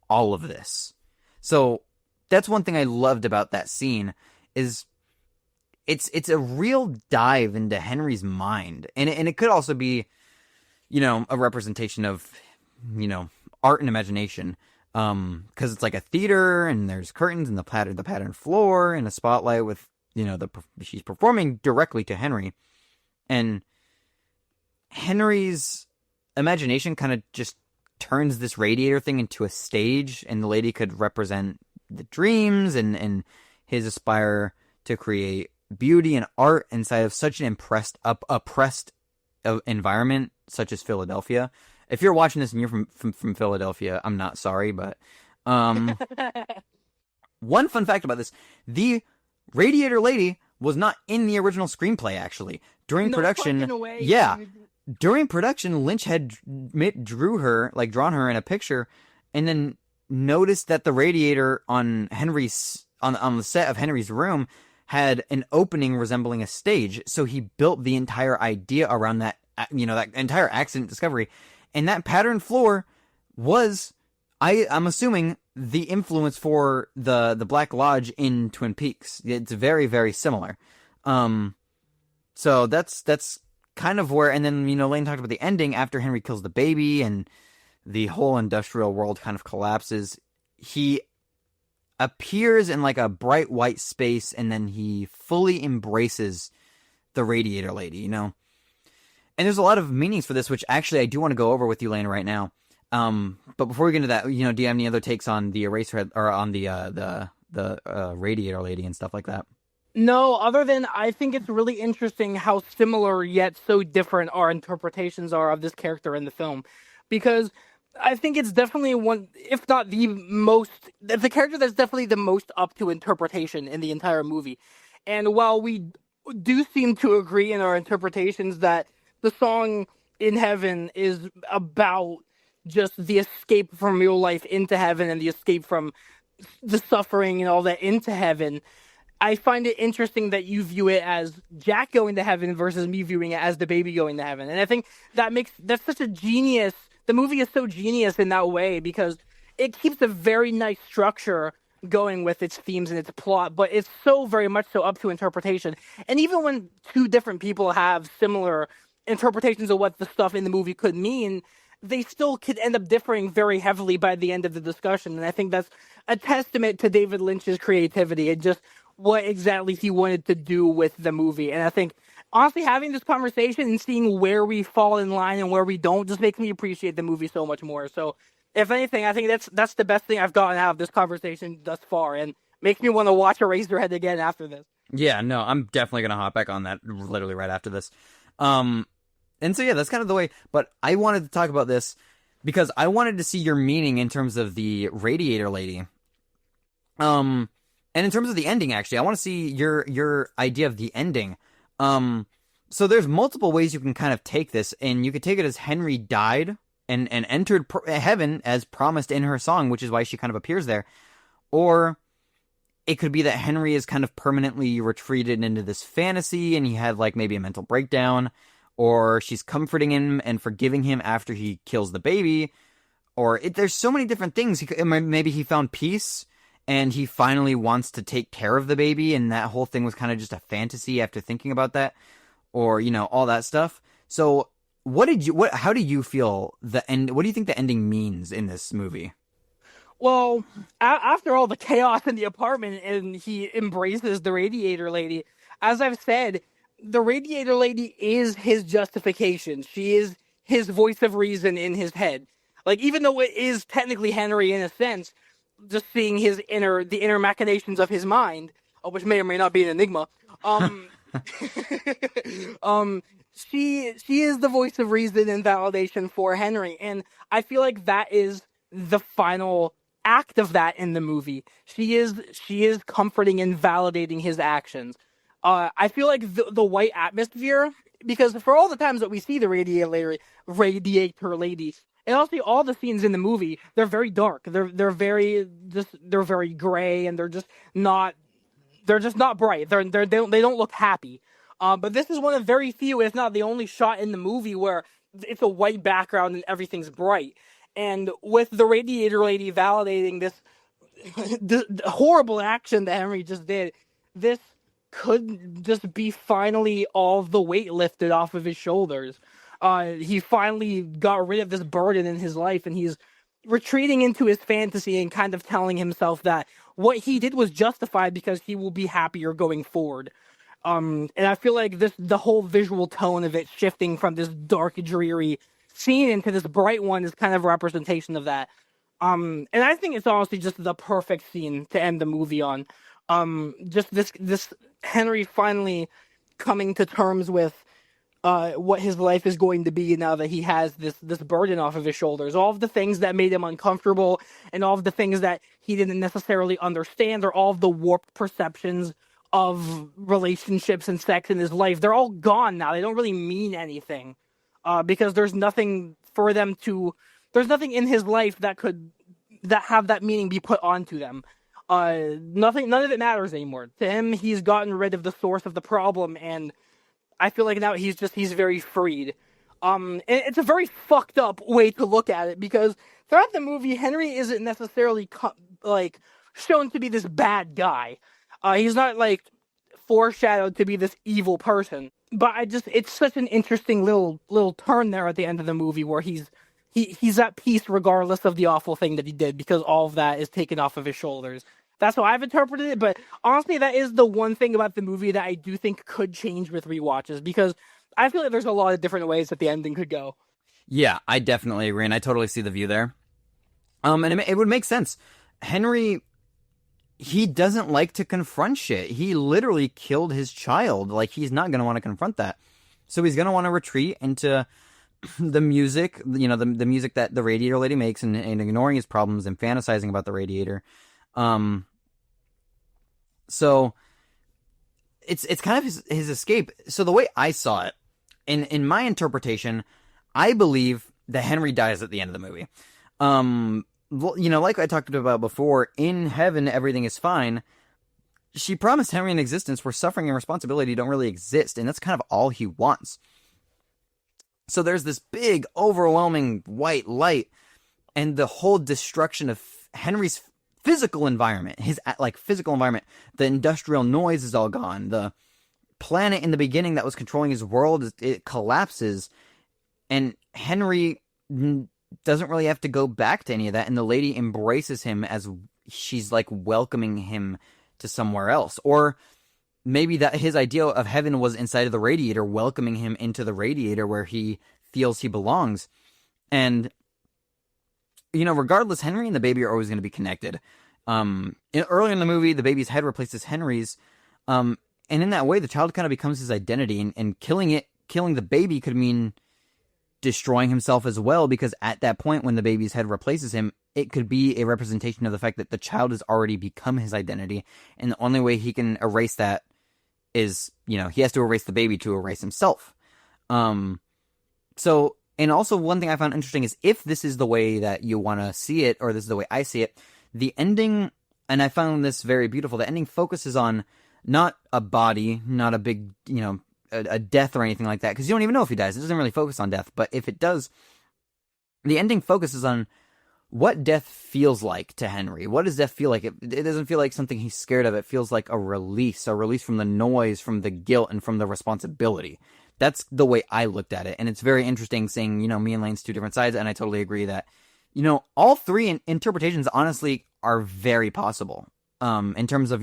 all of this. So that's one thing I loved about that scene is it's a real dive into Henry's mind. And it could also be, you know, a representation of, you know, art and imagination. Because it's like a theater and there's curtains and the patterned floor and a spotlight with, you know, she's performing directly to Henry. And Henry's imagination kind of just turns this radiator thing into a stage, and the lady could represent the dreams and his aspire to create beauty and art inside of such an oppressed environment such as Philadelphia. If you're watching this and you're from Philadelphia, I'm not sorry, but one fun fact about this: the Radiator Lady was not in the original screenplay. Actually, during production, during production, Lynch had drawn her in a picture, and then noticed that the radiator on the set of Henry's room had an opening resembling a stage. So he built the entire idea around that, you know, that entire accident discovery. And that patterned floor was, I'm assuming, the influence for the Black Lodge in Twin Peaks. It's very, very similar. So that's kind of where, and then, you know, Lane talked about the ending after Henry kills the baby and the whole industrial world kind of collapses. He appears in like a bright white space, and then he fully embraces the radiator lady, you know? And there's a lot of meanings for this, which actually I do want to go over with you, Lane, right now. But before we get into that, you know, do you have any other takes on the Eraserhead, or on the radiator lady and stuff like that? No, other than I think it's really interesting how similar yet so different our interpretations are of this character in the film. Because I think it's definitely one, if not the character that's definitely the most up to interpretation in the entire movie. And while we do seem to agree in our interpretations that the song In Heaven is about just the escape from real life into heaven and the escape from the suffering and all that into heaven, I find it interesting that you view it as Jack going to heaven versus me viewing it as the baby going to heaven. And I think that's such a genius. The movie is so genius in that way because it keeps a very nice structure going with its themes and its plot, but it's so very much so up to interpretation. And even when two different people have similar interpretations of what the stuff in the movie could mean, they still could end up differing very heavily by the end of the discussion. And I think that's a testament to David Lynch's creativity and just what exactly he wanted to do with the movie. And I think, honestly, having this conversation and seeing where we fall in line and where we don't just makes me appreciate the movie so much more. So, if anything, I think that's the best thing I've gotten out of this conversation thus far, and makes me want to watch Eraserhead again after this. Yeah, no, I'm definitely gonna hop back on that literally right after this. And so yeah, that's kind of the way. But I wanted to talk about this because I wanted to see your meaning in terms of the radiator lady. And in terms of the ending, actually, I want to see your idea of the ending. So there's multiple ways you can kind of take this, and you could take it as Henry died and entered heaven as promised in her song, which is why she kind of appears there. Or it could be that Henry is kind of permanently retreated into this fantasy, and he had like maybe a mental breakdown, or she's comforting him and forgiving him after he kills the baby. Or there's so many different things. Maybe he found peace and he finally wants to take care of the baby, and that whole thing was kind of just a fantasy after thinking about that, or, you know, all that stuff. So how do you feel the end? What do you think the ending means in this movie? Well, after all the chaos in the apartment and he embraces the radiator lady, as I've said, the radiator lady is his justification. She is his voice of reason in his head. Like, even though it is technically Henry in a sense, just seeing the inner machinations of his mind, which may or may not be an enigma, she is the voice of reason and validation for Henry. And I feel like that is the final act of that in the movie. She is comforting and validating his actions. I feel like the white atmosphere, because for all the times that we see the radiator lady, and also all the scenes in the movie, they're very dark. They're very gray, and they're just not bright. They don't look happy. But this is one of very few, if not the only shot in the movie where it's a white background and everything's bright. And with the radiator lady validating this horrible action that Henry just did, this could just be finally all the weight lifted off of his shoulders. He finally got rid of this burden in his life, and he's retreating into his fantasy and kind of telling himself that what he did was justified because he will be happier going forward. And I feel like the whole visual tone of it shifting from this dark, dreary scene into this bright one is kind of a representation of that. And I think it's honestly just the perfect scene to end the movie on. Just this Henry finally coming to terms with what his life is going to be now that he has this burden off of his shoulders. All of the things that made him uncomfortable and all of the things that he didn't necessarily understand, or all of the warped perceptions of relationships and sex in his life, they're all gone now. They don't really mean anything. Because there's nothing in his life that have that meaning be put onto them. None of it matters anymore. To him, he's gotten rid of the source of the problem, and I feel like now he's very freed. And it's a very fucked up way to look at it, because throughout the movie, Henry isn't necessarily shown to be this bad guy. He's not foreshadowed to be this evil person. But it's such an interesting little turn there at the end of the movie where he's at peace regardless of the awful thing that he did, because all of that is taken off of his shoulders. That's how I've interpreted it. But honestly, that is the one thing about the movie that I do think could change with rewatches, because I feel like there's a lot of different ways that the ending could go. Yeah, I definitely agree, and I totally see the view there. And it would make sense. Henry, he doesn't like to confront shit. He literally killed his child. Like, he's not going to want to confront that. So he's going to want to retreat into the music, the music that the radiator lady makes, and ignoring his problems and fantasizing about the radiator. So it's kind of his escape. So the way I saw it, in my interpretation, I believe that Henry dies at the end of the movie. Like I talked about before, in heaven everything is fine. She promised Henry an existence where suffering and responsibility don't really exist, and that's kind of all he wants. So there's this big, overwhelming white light, and the whole destruction of Henry's physical environment, his physical environment. The industrial noise is all gone. The planet in the beginning that was controlling his world, it collapses, and Henry doesn't really have to go back to any of that, and the lady embraces him as she's like welcoming him to somewhere else. Or maybe that his idea of heaven was inside of the radiator, welcoming him into the radiator where he feels he belongs. And regardless, Henry and the baby are always going to be connected. Earlier in the movie, the baby's head replaces Henry's, and in that way the child kind of becomes his identity, and killing the baby could mean destroying himself as well, because at that point when the baby's head replaces him, it could be a representation of the fact that the child has already become his identity, and the only way he can erase that is, he has to erase the baby to erase himself. So, and also one thing I found interesting is, if this is the way that you want to see it, or this is the way I see it, the ending, and I found this very beautiful, the ending focuses on not a body, not a big, a death or anything like that, because you don't even know if he dies. It doesn't really focus on death, but if it does, the ending focuses on what death feels like to Henry. What does death feel like? It doesn't feel like something he's scared of. It feels like a release from the noise, from the guilt, and from the responsibility. That's the way I looked at it, and it's very interesting seeing, me and Lane's two different sides, and I totally agree that, all three interpretations honestly are very possible. In terms of,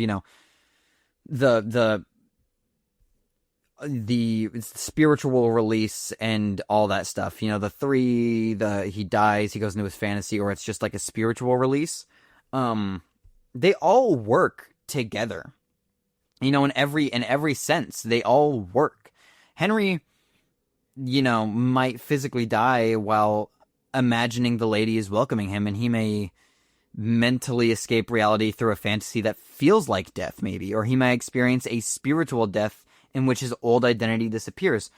the spiritual release and all that stuff. He dies, he goes into his fantasy, or it's just like a spiritual release. They all work together. In every sense, they all work. Henry, might physically die while imagining the lady is welcoming him, and he may mentally escape reality through a fantasy that feels like death, maybe, or he might experience a spiritual death in which his old identity disappears.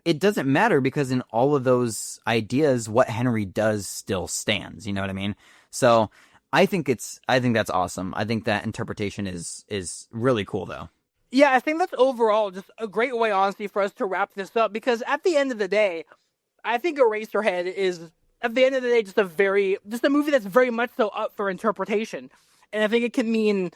It doesn't matter, because in all of those ideas, what Henry does still stands. You know what I mean? So I think that's awesome. I think that interpretation is really cool, though. Yeah, I think that's overall just a great way, honestly, for us to wrap this up, because at the end of the day, I think Eraserhead is, at the end of the day, just a movie that's very much so up for interpretation. And I think it can mean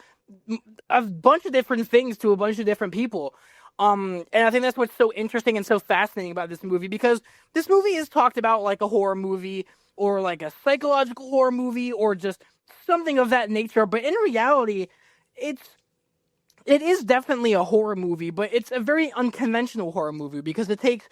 a bunch of different things to a bunch of different people. And I think that's what's so interesting and so fascinating about this movie, because this movie is talked about like a horror movie, or like a psychological horror movie, or just something of that nature. But in reality, it is definitely a horror movie, but it's a very unconventional horror movie, because it takes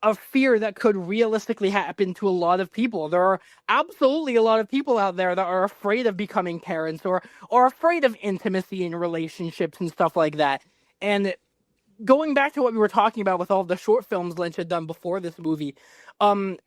a fear that could realistically happen to a lot of people. There are absolutely a lot of people out there that are afraid of becoming parents, or afraid of intimacy in relationships and stuff like that. And going back to what we were talking about with all the short films Lynch had done before this movie,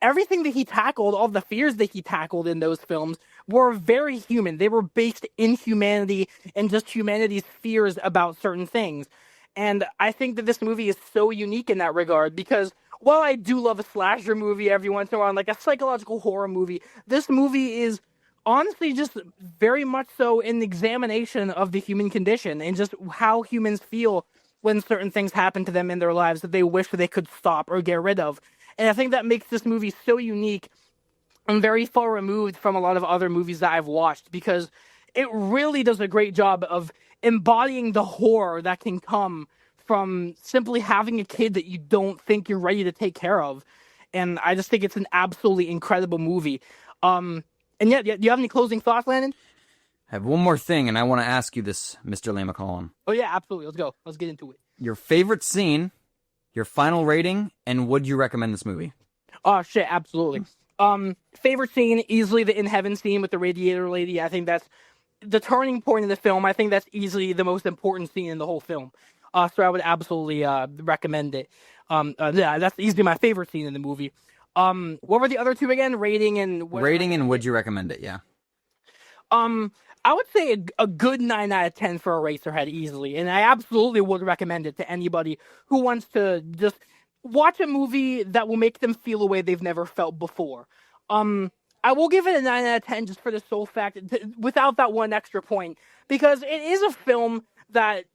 everything that he tackled, all the fears that he tackled in those films were very human. They were based in humanity and just humanity's fears about certain things. And I think that this movie is so unique in that regard, because while I do love a slasher movie every once in a while, like a psychological horror movie, this movie is honestly just very much so an examination of the human condition, and just how humans feel when certain things happen to them in their lives that they wish they could stop or get rid of. And I think that makes this movie so unique and very far removed from a lot of other movies that I've watched, because it really does a great job of embodying the horror that can come from simply having a kid that you don't think you're ready to take care of. And I just think it's an absolutely incredible movie. And yeah, do you have any closing thoughts, Landon? I have one more thing, and I want to ask you this, Mr. Lee McCollum. Oh yeah, absolutely. Let's go. Let's get into it. Your favorite scene, your final rating, and would you recommend this movie? Oh shit, absolutely. Favorite scene, easily the In Heaven scene with the radiator lady. I think that's the turning point in the film. I think that's easily the most important scene in the whole film. So I would absolutely recommend it. Yeah, that's easily my favorite scene in the movie. What were the other two again? Rating and Rating and would you recommend it? Yeah. I would say a good 9 out of 10 for Eraserhead easily, and I absolutely would recommend it to anybody who wants to just watch a movie that will make them feel a way they've never felt before. I will give it a 9 out of 10 just for the sole fact, without that one extra point, because it is a film that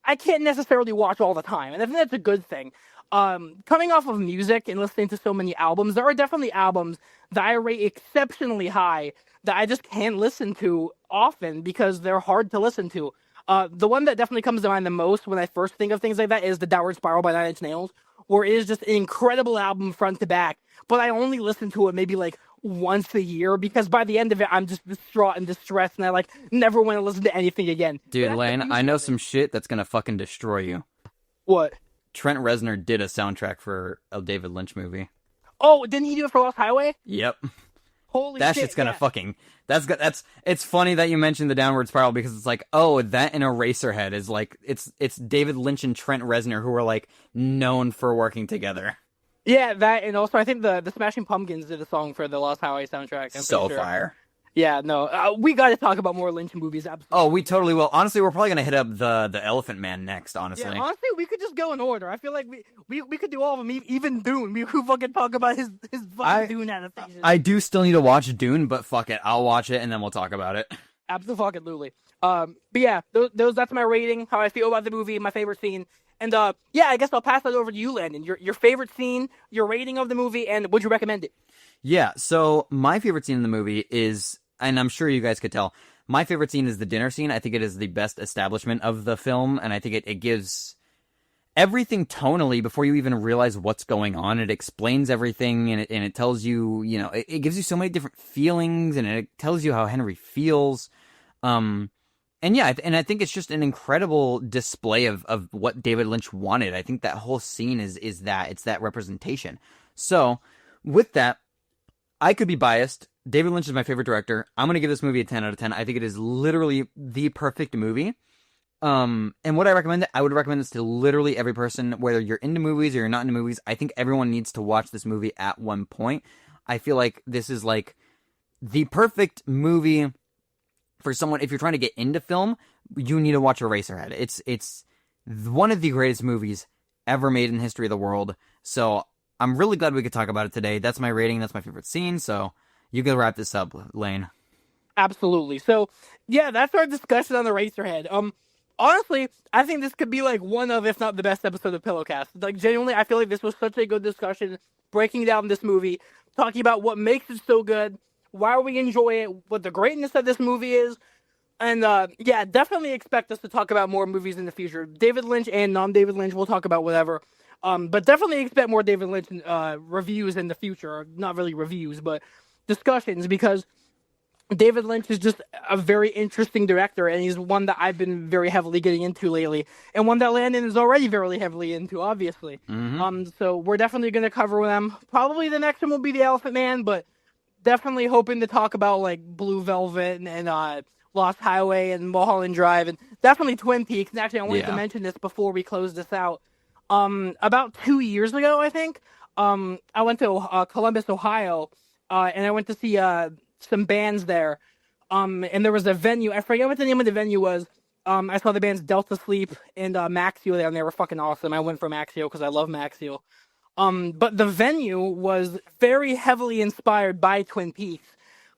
I can't necessarily watch all the time, and I think that's a good thing. Coming off of music and listening to so many albums, there are definitely albums that I rate exceptionally high that I just can't listen to often because they're hard to listen to. The one that definitely comes to mind the most when I first think of things like that is The Downward Spiral by Nine Inch Nails, where it is just an incredible album front to back, but I only listen to it maybe like once a year because by the end of it, I'm just distraught and distressed and I like never want to listen to anything again. Dude, Lane, I know some shit that's gonna fucking destroy you. What? Trent Reznor did a soundtrack for a David Lynch movie. Oh, didn't he do it for Lost Highway? Yep. Holy that shit, shit's gonna yeah. fucking that's it's funny that you mentioned The Downward Spiral because it's like, oh, that and Eraserhead is like it's David Lynch and Trent Reznor who are like known for working together. Yeah, that, and also I think the Smashing Pumpkins did a song for the Lost Highway soundtrack. I'm So pretty sure. fire. Yeah, no, we got to talk about more Lynch movies. Absolutely. Oh, we totally will. Honestly, we're probably gonna hit up the Elephant Man next. Honestly, Yeah, honestly, we could just go in order. I feel like we could do all of them, even Dune. We could fucking talk about his fucking Dune adaptation. I do still need to watch Dune, but fuck it, I'll watch it and then we'll talk about it. Absolutely. But yeah, that's my rating, how I feel about the movie, my favorite scene. And yeah, I guess I'll pass that over to you, Landon. Your favorite scene, your rating of the movie, and would you recommend it? Yeah, so my favorite scene in the movie is, and I'm sure you guys could tell, my favorite scene is the dinner scene. I think it is the best establishment of the film, and I think it gives everything tonally before you even realize what's going on. It explains everything, and it tells you, you know, it gives you so many different feelings, and it tells you how Henry feels. And yeah, and I think it's just an incredible display of what David Lynch wanted. I think that whole scene is that, it's that representation. So, with that, I could be biased. David Lynch is my favorite director. I'm going to give this movie a 10 out of 10. I think it is literally the perfect movie. And would I recommend it? I would recommend this to literally every person, whether you're into movies or you're not into movies. I think everyone needs to watch this movie at one point. I feel like this is like the perfect movie for someone, if you're trying to get into film, you need to watch Eraserhead. It's one of the greatest movies ever made in the history of the world. So I'm really glad we could talk about it today. That's my rating. That's my favorite scene. So you can wrap this up, Lane. Absolutely. So yeah, that's our discussion on the Eraserhead. Honestly, I think this could be like one of, if not the best episode of Pillowcast. Like genuinely, I feel like this was such a good discussion, breaking down this movie, talking about what makes it so good, why we enjoy it, what the greatness of this movie is. And yeah, definitely expect us to talk about more movies in the future. David Lynch and non-David Lynch, we'll talk about whatever. But definitely expect more David Lynch reviews in the future. Not really reviews, but discussions, because David Lynch is just a very interesting director, and he's one that I've been very heavily getting into lately, and one that Landon is already very heavily into, obviously. Mm-hmm. So we're definitely going to cover them. Probably the next one will be The Elephant Man, but definitely hoping to talk about like Blue Velvet and Lost Highway and Mulholland Drive, and definitely Twin Peaks. And actually, I wanted to mention this before we close this out. About 2 years ago, I think, I went to Columbus, Ohio, and I went to see some bands there. And there was a venue. I forget what the name of the venue was. I saw the bands Delta Sleep and Maxio there, and they were fucking awesome. I went for Maxio because I love Maxio. But the venue was very heavily inspired by Twin Peaks.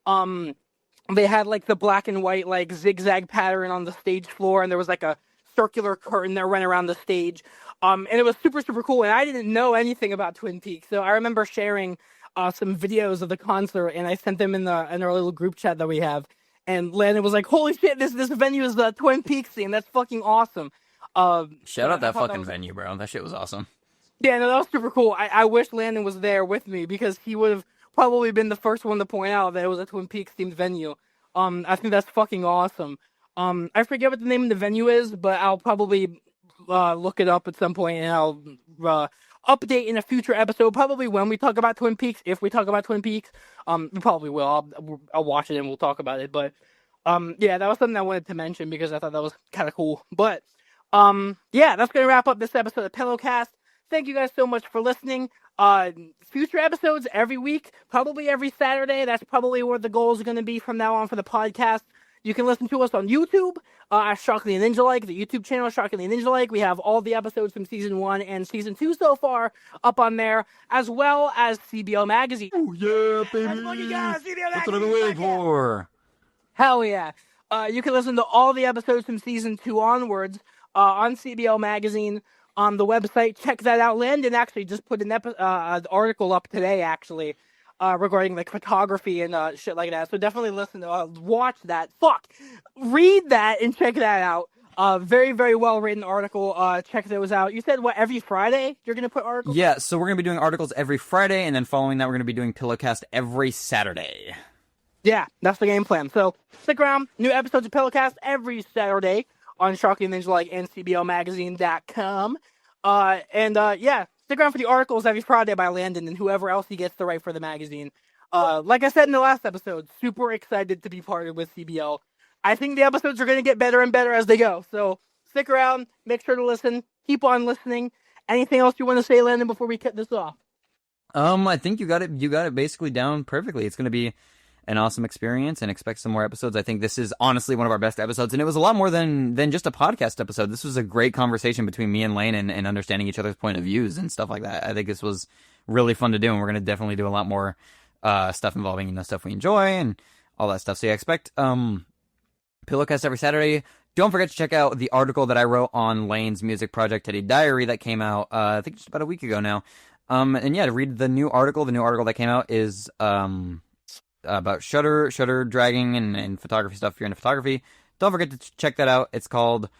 They had like the black and white like zigzag pattern on the stage floor, and there was like a circular curtain that ran around the stage. And it was super, super cool. And I didn't know anything about Twin Peaks, so I remember sharing some videos of the concert, and I sent them in our little group chat that we have. And Landon was like, "Holy shit, this venue is the Twin Peaks scene. That's fucking awesome." Shout out that fucking venue, bro. That shit was awesome. Yeah, no, that was super cool. I wish Landon was there with me because he would have probably been the first one to point out that it was a Twin Peaks themed venue. I think that's fucking awesome. I forget what the name of the venue is, but I'll probably look it up at some point, and I'll update in a future episode. Probably when we talk about Twin Peaks, if we talk about Twin Peaks. We probably will. I'll watch it and we'll talk about it. But yeah, that was something I wanted to mention because I thought that was kind of cool. But yeah, that's gonna wrap up this episode of Pillowcast. Thank you guys so much for listening. Future episodes every week, probably every Saturday. That's probably where the goal is going to be from now on for the podcast. You can listen to us on YouTube, Shockingly Ninja Like, the YouTube channel, Shockingly Ninja Like. We have all the episodes from Season 1 and Season 2 so far up on there, as well as CBO Magazine. Oh, yeah, baby. That's what I've been waiting for. Hell yeah. You can listen to all the episodes from Season 2 onwards on CBO Magazine on the website. Check that out. Landen actually just put an article up today, actually, regarding like photography and shit like that. So definitely listen to, watch that. Read that and check that out. Very, very well written article. Check those out. You said, what, every Friday you're going to put articles? Yeah, so we're going to be doing articles every Friday, and then following that, we're going to be doing Pillowcast every Saturday. Yeah, that's the game plan. So stick around. New episodes of Pillowcast every Saturday on Sharky Ninja Like and CBOmagazine.com. Yeah, stick around for the articles every Friday by Landen and whoever else he gets to write for the magazine. Like I said in the last episode, super excited to be partnered with CBO. I think the episodes are going to get better and better as they go. So stick around. Make sure to listen. Keep on listening. Anything else you want to say, Landen, before we cut this off? I think you got it basically down perfectly. It's going to be an awesome experience, and expect some more episodes. I think this is honestly one of our best episodes, and it was a lot more than just a podcast episode. This was a great conversation between me and Lane and understanding each other's point of views and stuff like that. I think this was really fun to do, and we're going to definitely do a lot more stuff involving the stuff we enjoy and all that stuff. So yeah, expect Pillowcast every Saturday. Don't forget to check out the article that I wrote on Lane's music project Teddy Diary that came out I think just about a week ago now. And yeah, to read the new article that came out is about shutter dragging and photography stuff. If you're into photography, don't forget to check that out. It's called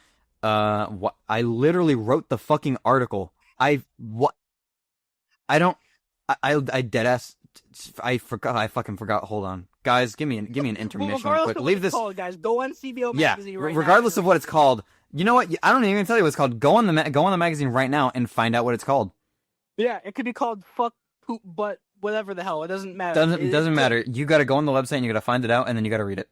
what I literally wrote the fucking article. I deadass. I fucking forgot. Hold on, guys. Give me an intermission real quick. Leave this. Called, guys, go on CBO Magazine right regardless now. of what it's called. You know what? I don't even tell you what it's called. Go on the magazine right now and find out what it's called. Yeah, it could be called Fuck Poop Butt. Whatever the hell, it doesn't matter. Doesn't matter. You got to go on the website and you got to find it out, and then you got to read it.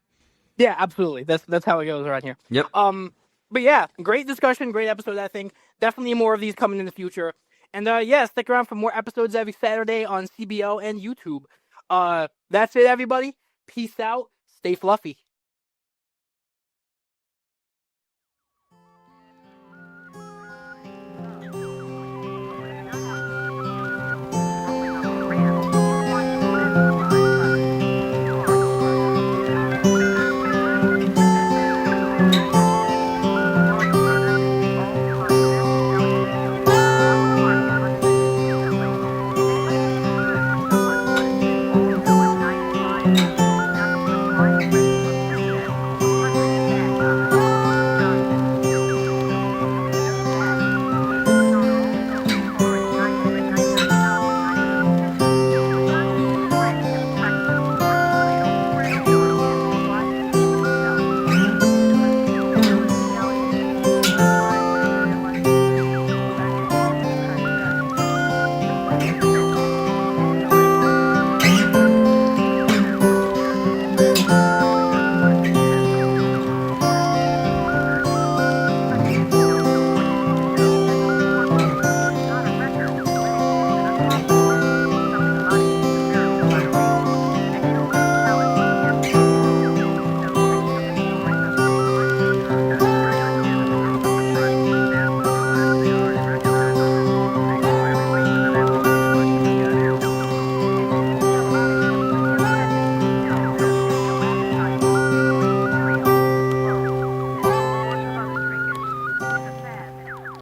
Yeah, absolutely. That's how it goes around here. Yep. But yeah, great discussion, great episode. I think definitely more of these coming in the future. And yeah, stick around for more episodes every Saturday on CBO and YouTube. That's it, everybody. Peace out. Stay fluffy.